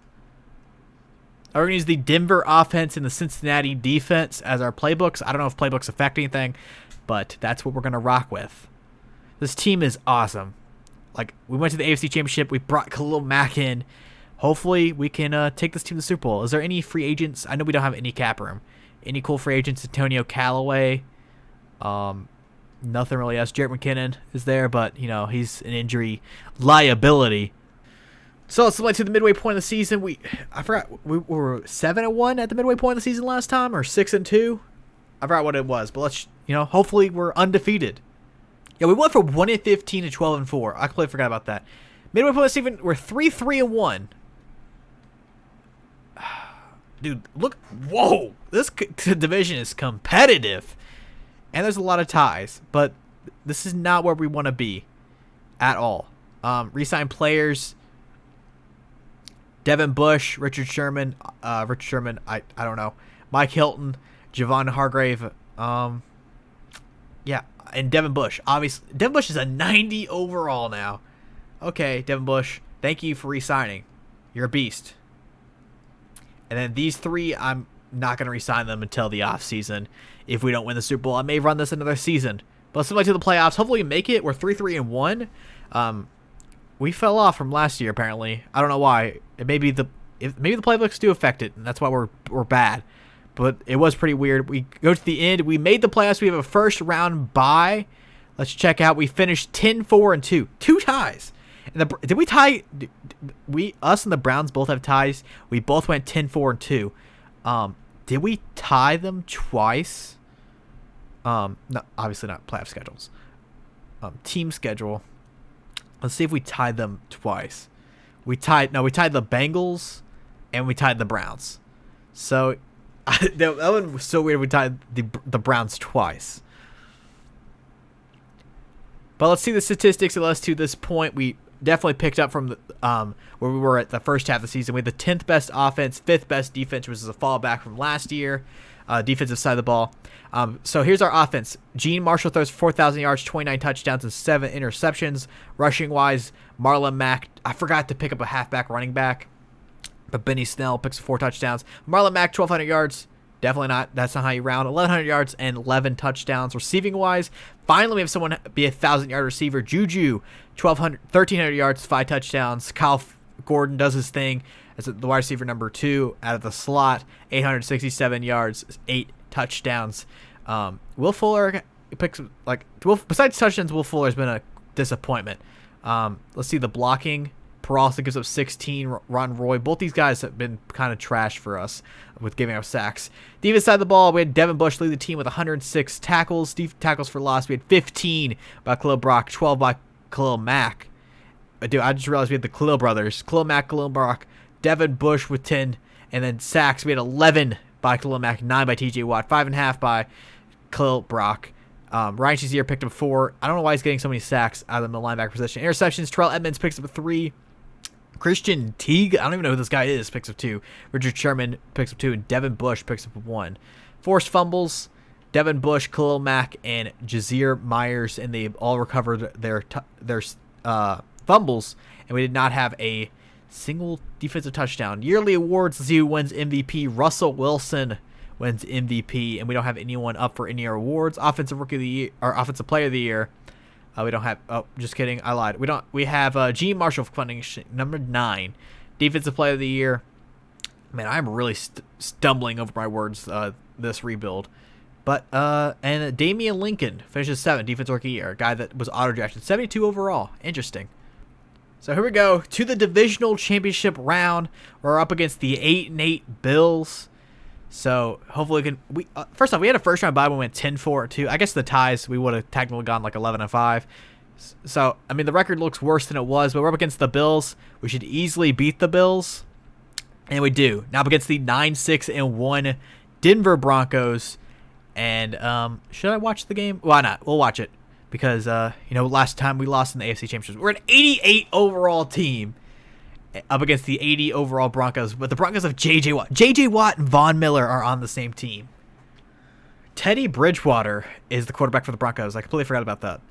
We're going to use the Denver offense and the Cincinnati defense as our playbooks. I don't know if playbooks affect anything, but that's what we're going to rock with. This team is awesome. Like, we went to the AFC Championship. We brought Khalil Mack in. Hopefully, we can take this team to the Super Bowl. Is there any free agents? I know we don't have any cap room. Any cool free agents? Antonio Callaway. Nothing really else. Jarrett McKinnon is there, but, you know, he's an injury liability. So let's select to the midway point of the season. I forgot, we were 7-1 at the midway point of the season last time, or 6-2. I forgot what it was, but let's, hopefully we're undefeated. Yeah, we went from 1-15 to 12-4. I completely forgot about that. Midway point of the season, we're 3-3-1. Dude, look, whoa, this division is competitive, and there's a lot of ties, but this is not where we want to be at all. Resign players. Devin Bush, Richard Sherman, I don't know. Mike Hilton, Javon Hargrave, yeah, and Devin Bush. Obviously, Devin Bush is a 90 overall now. Okay, Devin Bush, thank you for re-signing. You're a beast. And then these three, I'm not going to re-sign them until the offseason. If we don't win the Super Bowl, I may run this another season. But let's move to the playoffs. Hopefully we make it. We're 3-3-1. We fell off from last year, apparently. I don't know why. Maybe the playbooks do affect it, and that's why we're bad. But it was pretty weird. We go to the end. We made the playoffs. We have a first-round bye. Let's check out. We finished 10-4-2. 2 ties. And did we tie? Us and the Browns both have ties. We both went 10-4-2. Did we tie them twice? No, obviously not playoff schedules. Team schedule. Let's see if we tied them twice. We tied the Bengals and we tied the Browns. So that one was so weird. We tied the Browns twice. But let's see the statistics of us to this point. We definitely picked up from where we were at the first half of the season. We had the 10th best offense, 5th best defense, which is a fallback from last year. Defensive side of the ball. So here's our offense. Gene Marshall throws 4,000 yards, 29 touchdowns, and 7 interceptions. Rushing wise, Marlon Mack. I forgot to pick up a halfback running back, but Benny Snell picks 4 touchdowns. Marlon Mack, 1,200 yards. Definitely not. That's not how you round. 1,100 yards and 11 touchdowns. Receiving wise, finally we have someone be a 1,000-yard receiver. Juju, 1,300 yards, 5 touchdowns. Kyle Gordon does his thing as the wide receiver number 2 out of the slot. 867 yards, 8 touchdowns. Will Fuller picks besides touchdowns, Will Fuller has been a disappointment. Let's see the blocking. Peralta gives up 16. Ron Roy. Both these guys have been kind of trash for us with giving up sacks. Defense side of the ball, we had Devin Bush lead the team with 106 tackles. Tackles for loss, we had 15 by Khalil Brock, 12 by Khalil Mack. Dude, I just realized we had the Khalil brothers. Khalil Mack, Khalil Brock, Devin Bush with 10. And then sacks, we had 11 by Khalil Mack, 9 by TJ Watt, 5.5 by Khalil Brock. Ryan Shazier picked up 4. I don't know why he's getting so many sacks out of the linebacker position. Interceptions, Terrell Edmonds picks up 3. Christian Teague, I don't even know who this guy is, picks up 2. Richard Sherman picks up 2, and Devin Bush picks up 1. Forced fumbles, Devin Bush, Khalil Mack, and Jazir Myers, and they all recovered their fumbles, and we did not have a single defensive touchdown. Yearly awards, let's see who wins MVP. Russell Wilson wins MVP, and we don't have anyone up for any awards. Offensive Rookie of the Year, or Offensive Player of the Year. We don't have. Oh, just kidding. I lied. We don't. We have Gene Marshall funding number 9. Defensive Player of the Year. Man, I'm really stumbling over my words this rebuild. But and Damian Lincoln finishes 7th, Defensive Rookie of the Year, a guy that was auto drafted 72 overall. Interesting. So here we go to the divisional championship round. We're up against the 8-8 Bills. So hopefully we can. First off, we had a first round bye when we went 10-4-2. I guess the ties we would have technically gone like 11-5. So I mean the record looks worse than it was, but we're up against the Bills. We should easily beat the Bills, and we do. Now up against the 9-6-1 Denver Broncos. And should I watch the game? Why not? We'll watch it because last time we lost in the AFC Championship, we're an 88 overall team up against the 80 overall Broncos, but the Broncos have J.J. Watt. J.J. Watt and Von Miller are on the same team. Teddy Bridgewater is the quarterback for the Broncos. I completely forgot about that.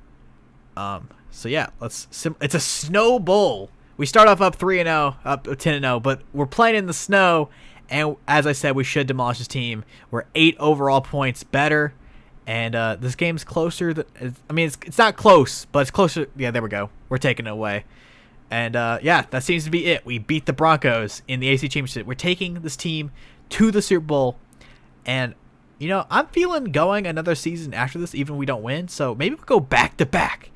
So yeah, it's a snow bowl. We start off up 3-0, up 10-0, but we're playing in the snow, and as I said, we should demolish this team. We're 8 overall points better, and this game's closer. It's not close, but it's closer. Yeah, there we go. We're taking it away. And, that seems to be it. We beat the Broncos in the AFC Championship. We're taking this team to the Super Bowl. And, I'm feeling going another season after this, even if we don't win. So maybe we'll go back-to-back.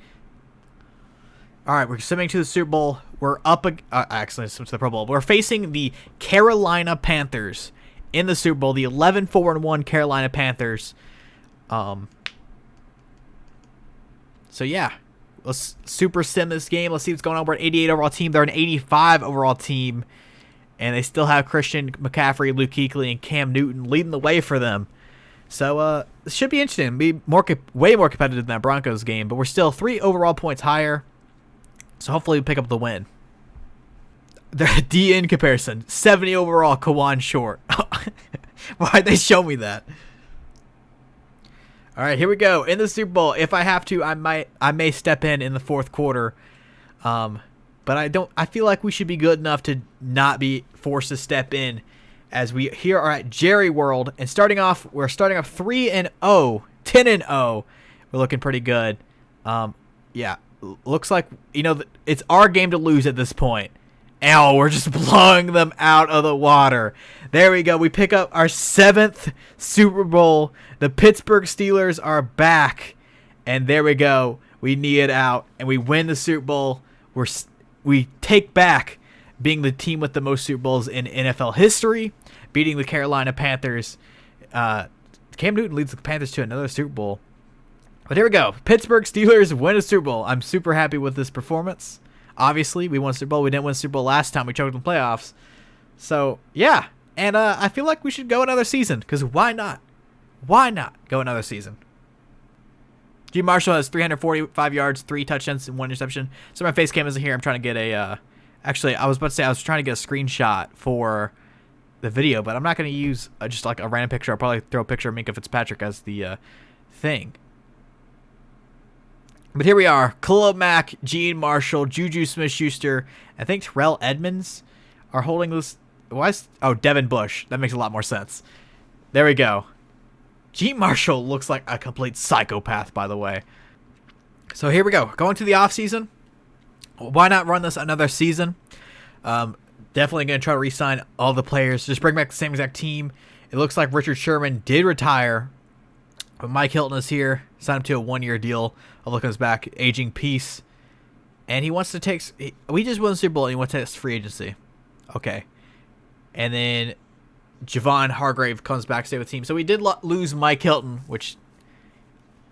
All right, we're submitting to the Super Bowl. We're up actually, to the Pro Bowl. We're facing the Carolina Panthers in the Super Bowl. The 11-4-1 Carolina Panthers. So, yeah. Let's super sim this game. Let's see what's going on. We're an 88 overall team. They're an 85 overall team. And they still have Christian McCaffrey, Luke Kuechly, and Cam Newton leading the way for them. So this should be interesting. Be way more competitive than that Broncos game. But we're still 3 overall points higher. So hopefully we pick up the win. The DN comparison. 70 overall, Kawan Short. Why'd they show me that? All right, here we go. In the Super Bowl, if I have to, I may step in the fourth quarter. But I feel like we should be good enough to not be forced to step in as we here are at Jerry World. And we're starting off 3-0, 10-0. We're looking pretty good. Looks like, it's our game to lose at this point. And we're just blowing them out of the water. There we go. We pick up our 7th Super Bowl. The Pittsburgh Steelers are back. And there we go. We knee it out. And we win the Super Bowl. We take back being the team with the most Super Bowls in NFL history. Beating the Carolina Panthers. Cam Newton leads the Panthers to another Super Bowl. But here we go. Pittsburgh Steelers win a Super Bowl. I'm super happy with this performance. Obviously, we won Super Bowl. We didn't win Super Bowl last time. We choked in the playoffs. So, yeah. And I feel like we should go another season. Because why not? Why not go another season? G. Marshall has 345 yards, 3 touchdowns, and 1 interception. So my face cam isn't here. I'm trying to get a... actually, I was about to say I was trying to get a screenshot for the video. But I'm not going to use just like a random picture. I'll probably throw a picture of Minkah Fitzpatrick as the thing. But here we are. Khalil Mack, Gene Marshall, Juju Smith-Schuster, I think Terrell Edmonds are holding this. Devin Bush. That makes a lot more sense. There we go. Gene Marshall looks like a complete psychopath, by the way. So here we go. Going to the offseason. Why not run this another season? Definitely going to try to re-sign all the players. Just bring back the same exact team. It looks like Richard Sherman did retire. But Mike Hilton is here. Signed him to a 1-year deal. I'll look at his back. Aging piece. And he wants to take... We just won the Super Bowl and he wants to take free agency. Okay. And then Javon Hargrave comes back to stay with the team. So we did lose Mike Hilton, which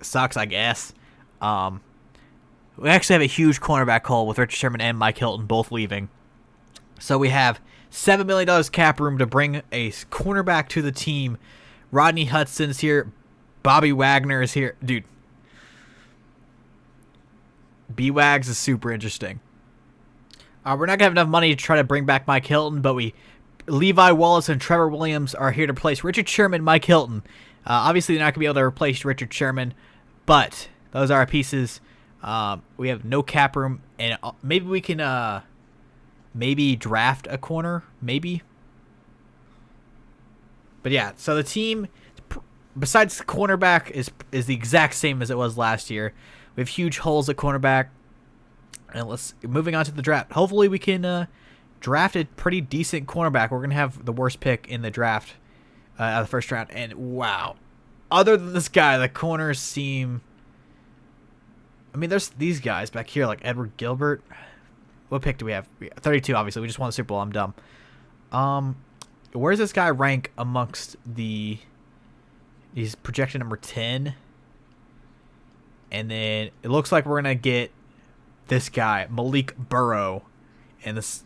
sucks, I guess. We actually have a huge cornerback hole with Richard Sherman and Mike Hilton both leaving. So we have $7 million cap room to bring a cornerback to the team. Rodney Hudson's here. Bobby Wagner is here. Dude. B-Wags is super interesting. We're not gonna have enough money to try to bring back Mike Hilton, but Levi Wallace and Trevor Williams are here to replace Richard Sherman, Mike Hilton. Obviously, they're not gonna be able to replace Richard Sherman, but those are our pieces. We have no cap room, and maybe we can maybe draft a corner, maybe. But yeah, so the team, besides the cornerback, is the exact same as it was last year. We have huge holes at cornerback. And moving on to the draft. Hopefully we can draft a pretty decent cornerback. We're going to have the worst pick in the draft out of the first round. And wow. Other than this guy, the corners seem... I mean, there's these guys back here, like Edward Gilbert. What pick do we have? 32, obviously. We just won the Super Bowl. I'm dumb. Where does this guy rank amongst the... He's projected number 10. And then it looks like we're going to get this guy, Malik Burrow. And this...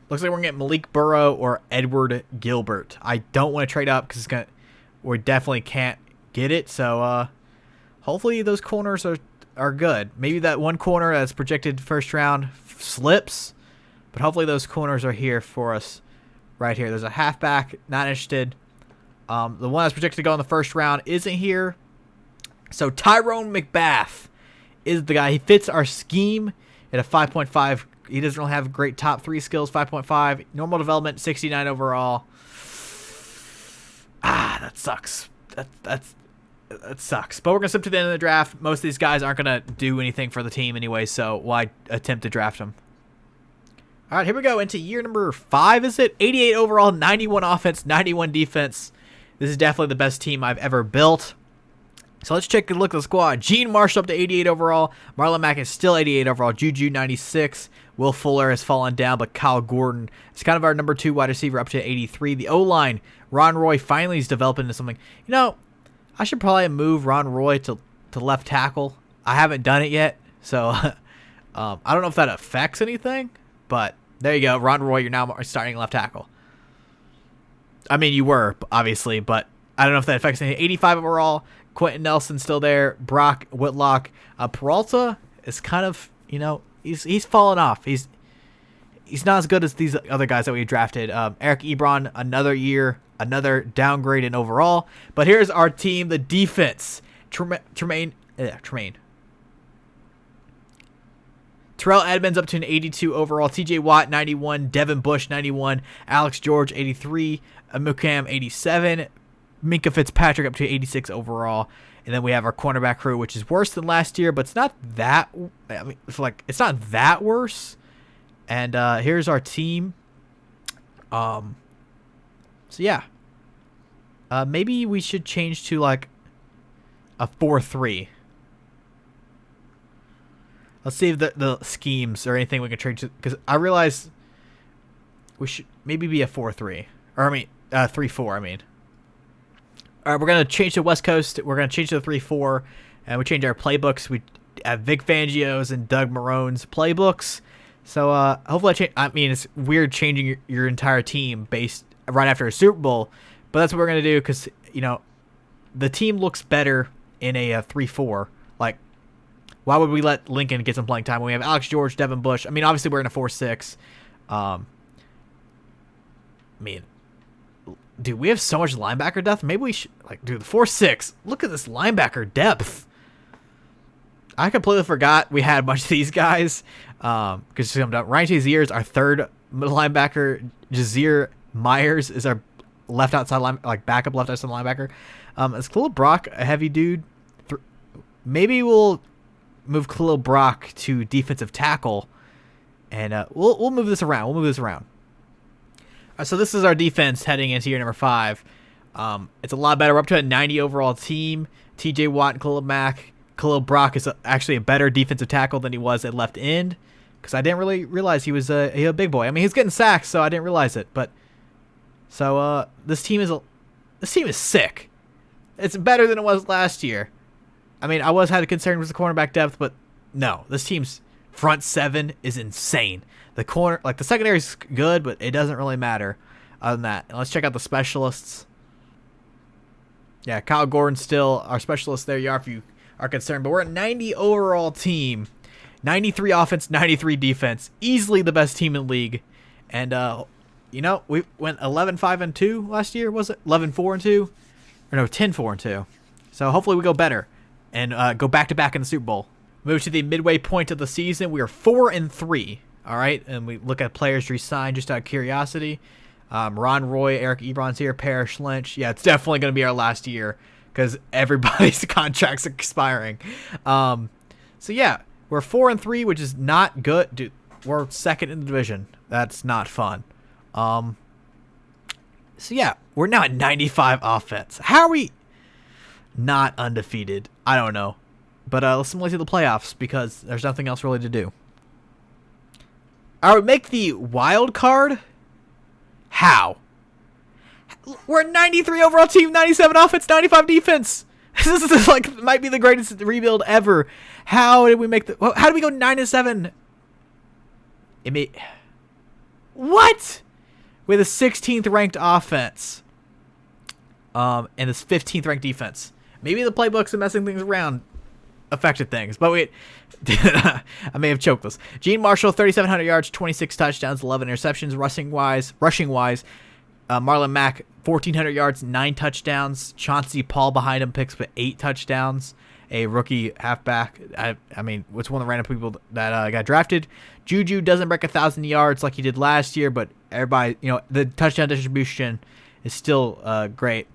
Looks like we're going to get Malik Burrow or Edward Gilbert. I don't want to trade up because we definitely can't get it. So hopefully those corners are good. Maybe that one corner that's projected first round slips. But hopefully those corners are here for us right here. There's a halfback, not interested. The one that's projected to go in the first round isn't here. So Tyrone McBath is the guy. He fits our scheme at a 5.5. He doesn't really have great top 3 skills. 5.5. Normal development, 69 overall. That sucks. That sucks. But we're going to slip to the end of the draft. Most of these guys aren't going to do anything for the team anyway, so why attempt to draft them? All right, here we go into year number 5, is it? 88 overall, 91 offense, 91 defense. This is definitely the best team I've ever built. So let's take a look at the squad. Gene Marshall up to 88 overall. Marlon Mack is still 88 overall. Juju 96. Will Fuller has fallen down, but Kyle Gordon is kind of our number 2 wide receiver up to 83. The O-line, Ron Roy finally is developing into something. You know, I should probably move Ron Roy to left tackle. I haven't done it yet, so I don't know if that affects anything, but there you go. Ron Roy, you're now starting left tackle. I mean, you were, obviously, but I don't know if that affects anything. 85 overall. Quentin Nelson still there. Brock Whitlock. Peralta is kind of, you know, he's fallen off. He's not as good as these other guys that we drafted. Eric Ebron, another year, another downgrade in overall. But here's our team, the defense. Tremaine. Terrell Edmonds up to an 82 overall. TJ Watt, 91. Devin Bush, 91. Alex George, 83. Mukam, 87. Minkah Fitzpatrick up to 86 overall. And then we have our cornerback crew, which is worse than last year, but it's not that... I mean, it's not that worse. And here's our team. So, yeah. Maybe we should change to, like, a 4-3. Let's see if the schemes or anything we can change to, because I realize we should maybe be a 4-3. Or, I mean, 3-4, I mean. All right, we're going to change to West Coast. We're going to change to the 3-4, and we change our playbooks. We have Vic Fangio's and Doug Marone's playbooks. So, hopefully I mean, it's weird changing your entire team based right after a Super Bowl, but that's what we're going to do because, you know, the team looks better in a 3-4. Like, why would we let Lincoln get some playing time when we have Alex George, Devin Bush? I mean, obviously we're in a 4-6. I mean, dude, we have so much linebacker depth. Maybe we should, like, dude, the 4-6. Look at this linebacker depth. I completely forgot we had a bunch of these guys. Because Ryan Shazier is our third middle linebacker. Jazir Myers is our left outside backup left outside linebacker. Is Khalil Brock a heavy dude? Maybe we'll move Khalil Brock to defensive tackle, and we'll move this around. So this is our defense heading into year number 5. It's a lot better. We're up to a 90 overall team. TJ Watt and Khalil Mack. Khalil Brock is actually a better defensive tackle than he was at left end, because I didn't really realize he was a big boy. I mean, he's getting sacks, so I didn't realize it. But so this team is sick. It's better than it was last year. I mean, I had a concern with the cornerback depth, but no, this team's front 7 is insane. The secondary is good, but it doesn't really matter other than that. And let's check out the specialists. Yeah, Kyle Gordon's still our specialist. There you are. If you are concerned. But we're a 90 overall team. 93 offense, 93 defense. Easily the best team in the league. And, you know, we went 11-5-2 last year, was it? 11-4-2? Or no, 10-4-2. So hopefully we go better and go back-to-back in the Super Bowl. Move to the midway point of the season. We are 4-3. All right, and we look at players re-signed just out of curiosity. Ron Roy, Eric Ebron's here, Parrish Lynch. Yeah, it's definitely going to be our last year because everybody's contracts are expiring. So yeah, we're 4-3, which is not good. Dude, we're second in the division. That's not fun. So yeah, we're now at 95 offense. How are we not undefeated? I don't know. But let's simulate to the playoffs because there's nothing else really to do. All right, make the wild card. How? We're a 93 overall team, 97 offense, 95 defense. This is like might be the greatest rebuild ever. How did we make the? How did we go 9-7? What? With a 16th ranked offense, and this 15th ranked defense. Maybe the playbooks and messing things around affected things, but wait. I may have choked this. Gene Marshall, 3,700 yards, 26 touchdowns, 11 interceptions. Rushing wise, Marlon Mack, 1,400 yards, 9 touchdowns. Chauncey Paul behind him picks up 8 touchdowns. A rookie halfback. I mean, what's one of the random people that got drafted? Juju doesn't break 1,000 yards like he did last year, but everybody, you know, the touchdown distribution is still great.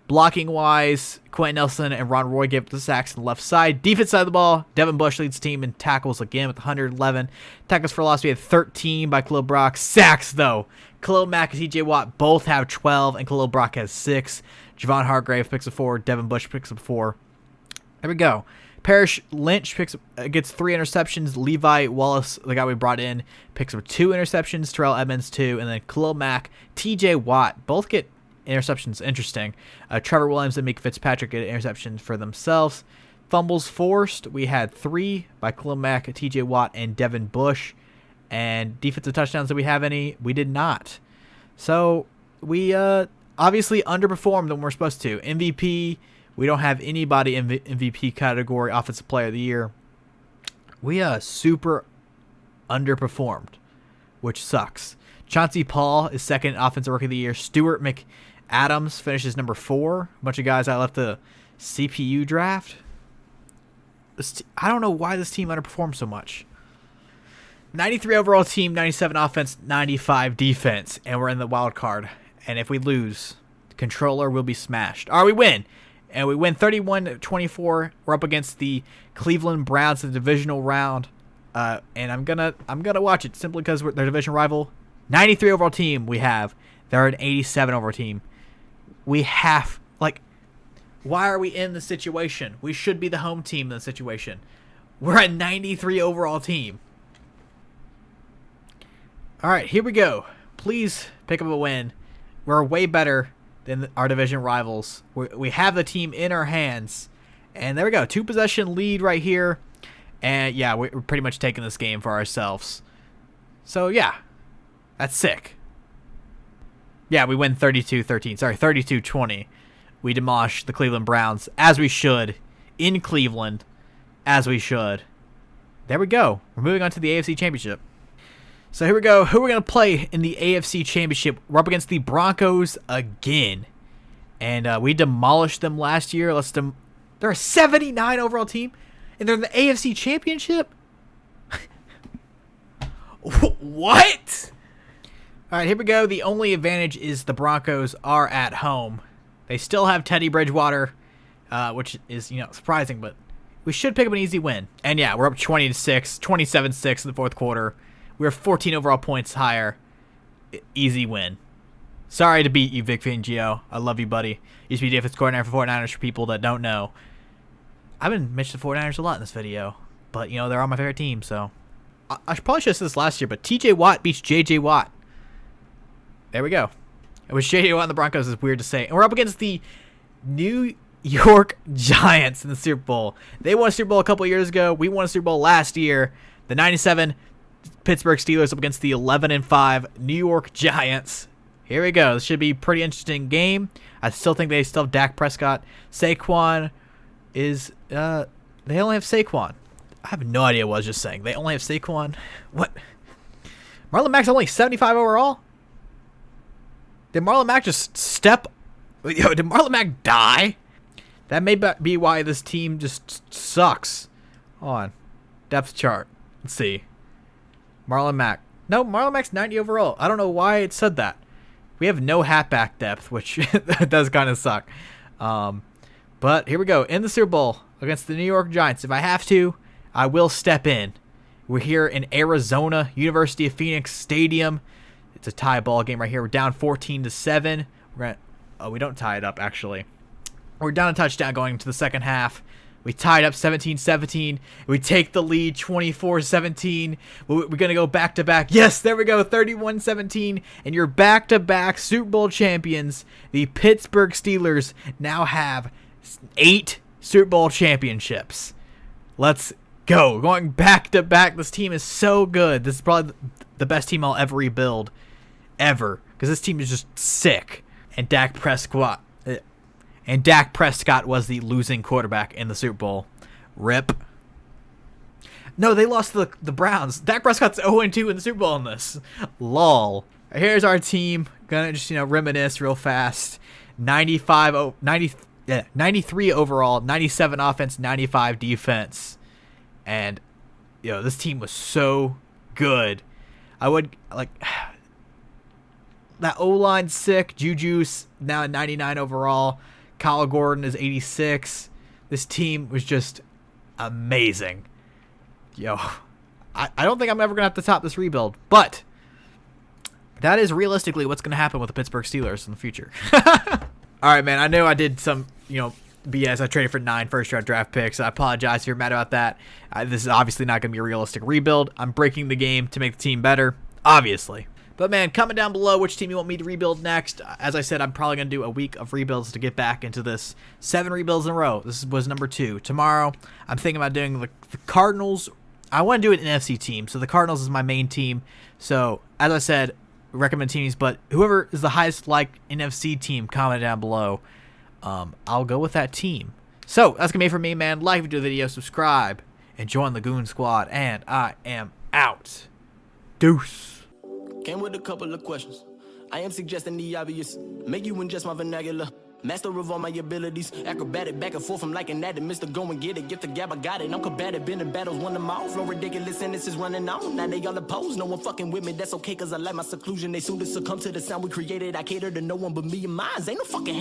Blocking wise, Quentin Nelson and Ron Roy gave up the sacks on the left side. Defense side of the ball, Devin Bush leads the team in tackles again with 111. Tackles for loss, we had 13 by Khalil Brock. Sacks, though. Khalil Mack and TJ Watt both have 12, and Khalil Brock has 6. Javon Hargrave picks up 4. Devin Bush picks up 4. There we go. Parrish Lynch gets 3 interceptions. Levi Wallace, the guy we brought in, picks up 2 interceptions. Terrell Edmonds, 2. And then Khalil Mack, TJ Watt both get interceptions. Interesting. Trevor Williams and Minkah Fitzpatrick get interceptions for themselves. Fumbles forced, we had 3 by Khalil Mack, TJ Watt, and Devin Bush. And defensive touchdowns, did we have any? We did not. So we obviously underperformed than we're supposed to. MVP, we don't have anybody in MVP category, Offensive Player of the Year. We super underperformed, which sucks. Chauncey Paul is second Offensive Rookie of the Year. Stuart McAdams finishes number 4. A bunch of guys I left the CPU draft. I don't know why this team underperformed so much. 93 overall team, 97 offense, 95 defense, and we're in the wild card. And if we lose, the controller will be smashed. Or we win. And we win 31-24. We're up against the Cleveland Browns in the divisional round. And I'm gonna watch it simply because we're their division rival. 93 overall team we have. They're an 87 overall team. We have, like, why are we in this situation? We should be the home team in this situation. We're a 93 overall team. All right, here we go. Please pick up a win. We're way better than our division rivals. We have the team in our hands. And there we go. 2-possession lead right here. And, yeah, we're pretty much taking this game for ourselves. So, yeah. That's sick. Yeah, we win 32-13. Sorry, 32-20. We demolish the Cleveland Browns, as we should, in Cleveland, as we should. There we go. We're moving on to the AFC Championship. So here we go. Who are we going to play in the AFC Championship? We're up against the Broncos again. And we demolished them last year. They're a 79 overall team, and they're in the AFC Championship? What? All right, here we go. The only advantage is the Broncos are at home. They still have Teddy Bridgewater, which is, surprising, but we should pick up an easy win. And yeah, we're up 20-6, 27-6 in the fourth quarter. We're 14 overall points higher. Easy win. Sorry to beat you, Vic Fangio. I love you, buddy. Used to be defense coordinator for 49ers for people that don't know. I've been mentioning the 49ers a lot in this video, but, they're on my favorite team, so. I probably should have said this last year, but TJ Watt beats JJ Watt. There we go. It was JJ Watt and the Broncos is weird to say. And we're up against the New York Giants in the Super Bowl. They won a Super Bowl a couple years ago. We won a Super Bowl last year. The 97 Pittsburgh Steelers up against the 11-5 New York Giants. Here we go. This should be a pretty interesting game. I still think they still have Dak Prescott. Saquon is They only have Saquon. I have no idea what I was just saying. They only have Saquon. What? Marlon Mack's only 75 overall? Did Marlon Mack just step? Yo, did Marlon Mack die? That may be why this team just sucks. Hold on. Depth chart. Let's see. Marlon Mack. No, Marlon Mack's 90 overall. I don't know why it said that. We have no halfback depth, which does kind of suck. But here we go. In the Super Bowl against the New York Giants. If I have to, I will step in. We're here in Arizona, University of Phoenix Stadium. It's a tie ball game right here. We're down 14-7. We don't tie it up, actually. We're down a touchdown going into the second half. We tied up 17-17. We take the lead 24-17. We're going to go back-to-back. Yes, there we go, 31-17. And your back-to-back Super Bowl champions, the Pittsburgh Steelers, now have 8 Super Bowl championships. Let's go. Going back-to-back. This team is so good. This is probably the best team I'll ever rebuild. Ever. Because this team is just sick. And Dak Prescott was the losing quarterback in the Super Bowl. RIP. No, they lost to the Browns. Dak Prescott's 0-2 in the Super Bowl in this. Lol. Here's our team. Gonna just, reminisce real fast. 93 overall, 97 offense, 95 defense. And, this team was so good. I would, that O-line's sick. Juju's now at 99 overall. Kyle Gordon is 86. This team was just amazing. I don't think I'm ever going to have to top this rebuild. But that is realistically what's going to happen with the Pittsburgh Steelers in the future. All right, man. I know I did some, BS. I traded for 9 first-round draft picks. I apologize if you're mad about that. This is obviously not going to be a realistic rebuild. I'm breaking the game to make the team better, obviously. But, man, comment down below which team you want me to rebuild next. As I said, I'm probably going to do a week of rebuilds to get back into this. 7 rebuilds in a row. This was number 2. Tomorrow, I'm thinking about doing the Cardinals. I want to do an NFC team, so the Cardinals is my main team. So, as I said, recommend teams, but whoever is the highest liked NFC team, comment down below. I'll go with that team. So, that's going to be it for me, man. Like if you do the video, subscribe, and join the Goon Squad. And I am out. Deuce. Came with a couple of questions. I am suggesting the obvious. Make you ingest my vernacular. Master of all my abilities. Acrobatic back and forth. I'm like an addict. Mr. Go and get it. Get the gab, I got it. I'm combative. Been in battles. Won them all. Flow ridiculous. Sentences running on. Now they all oppose. No one fucking with me. That's okay. Cause I like my seclusion. They soon to succumb to the sound we created. I cater to no one but me and mine. Ain't no fucking hand.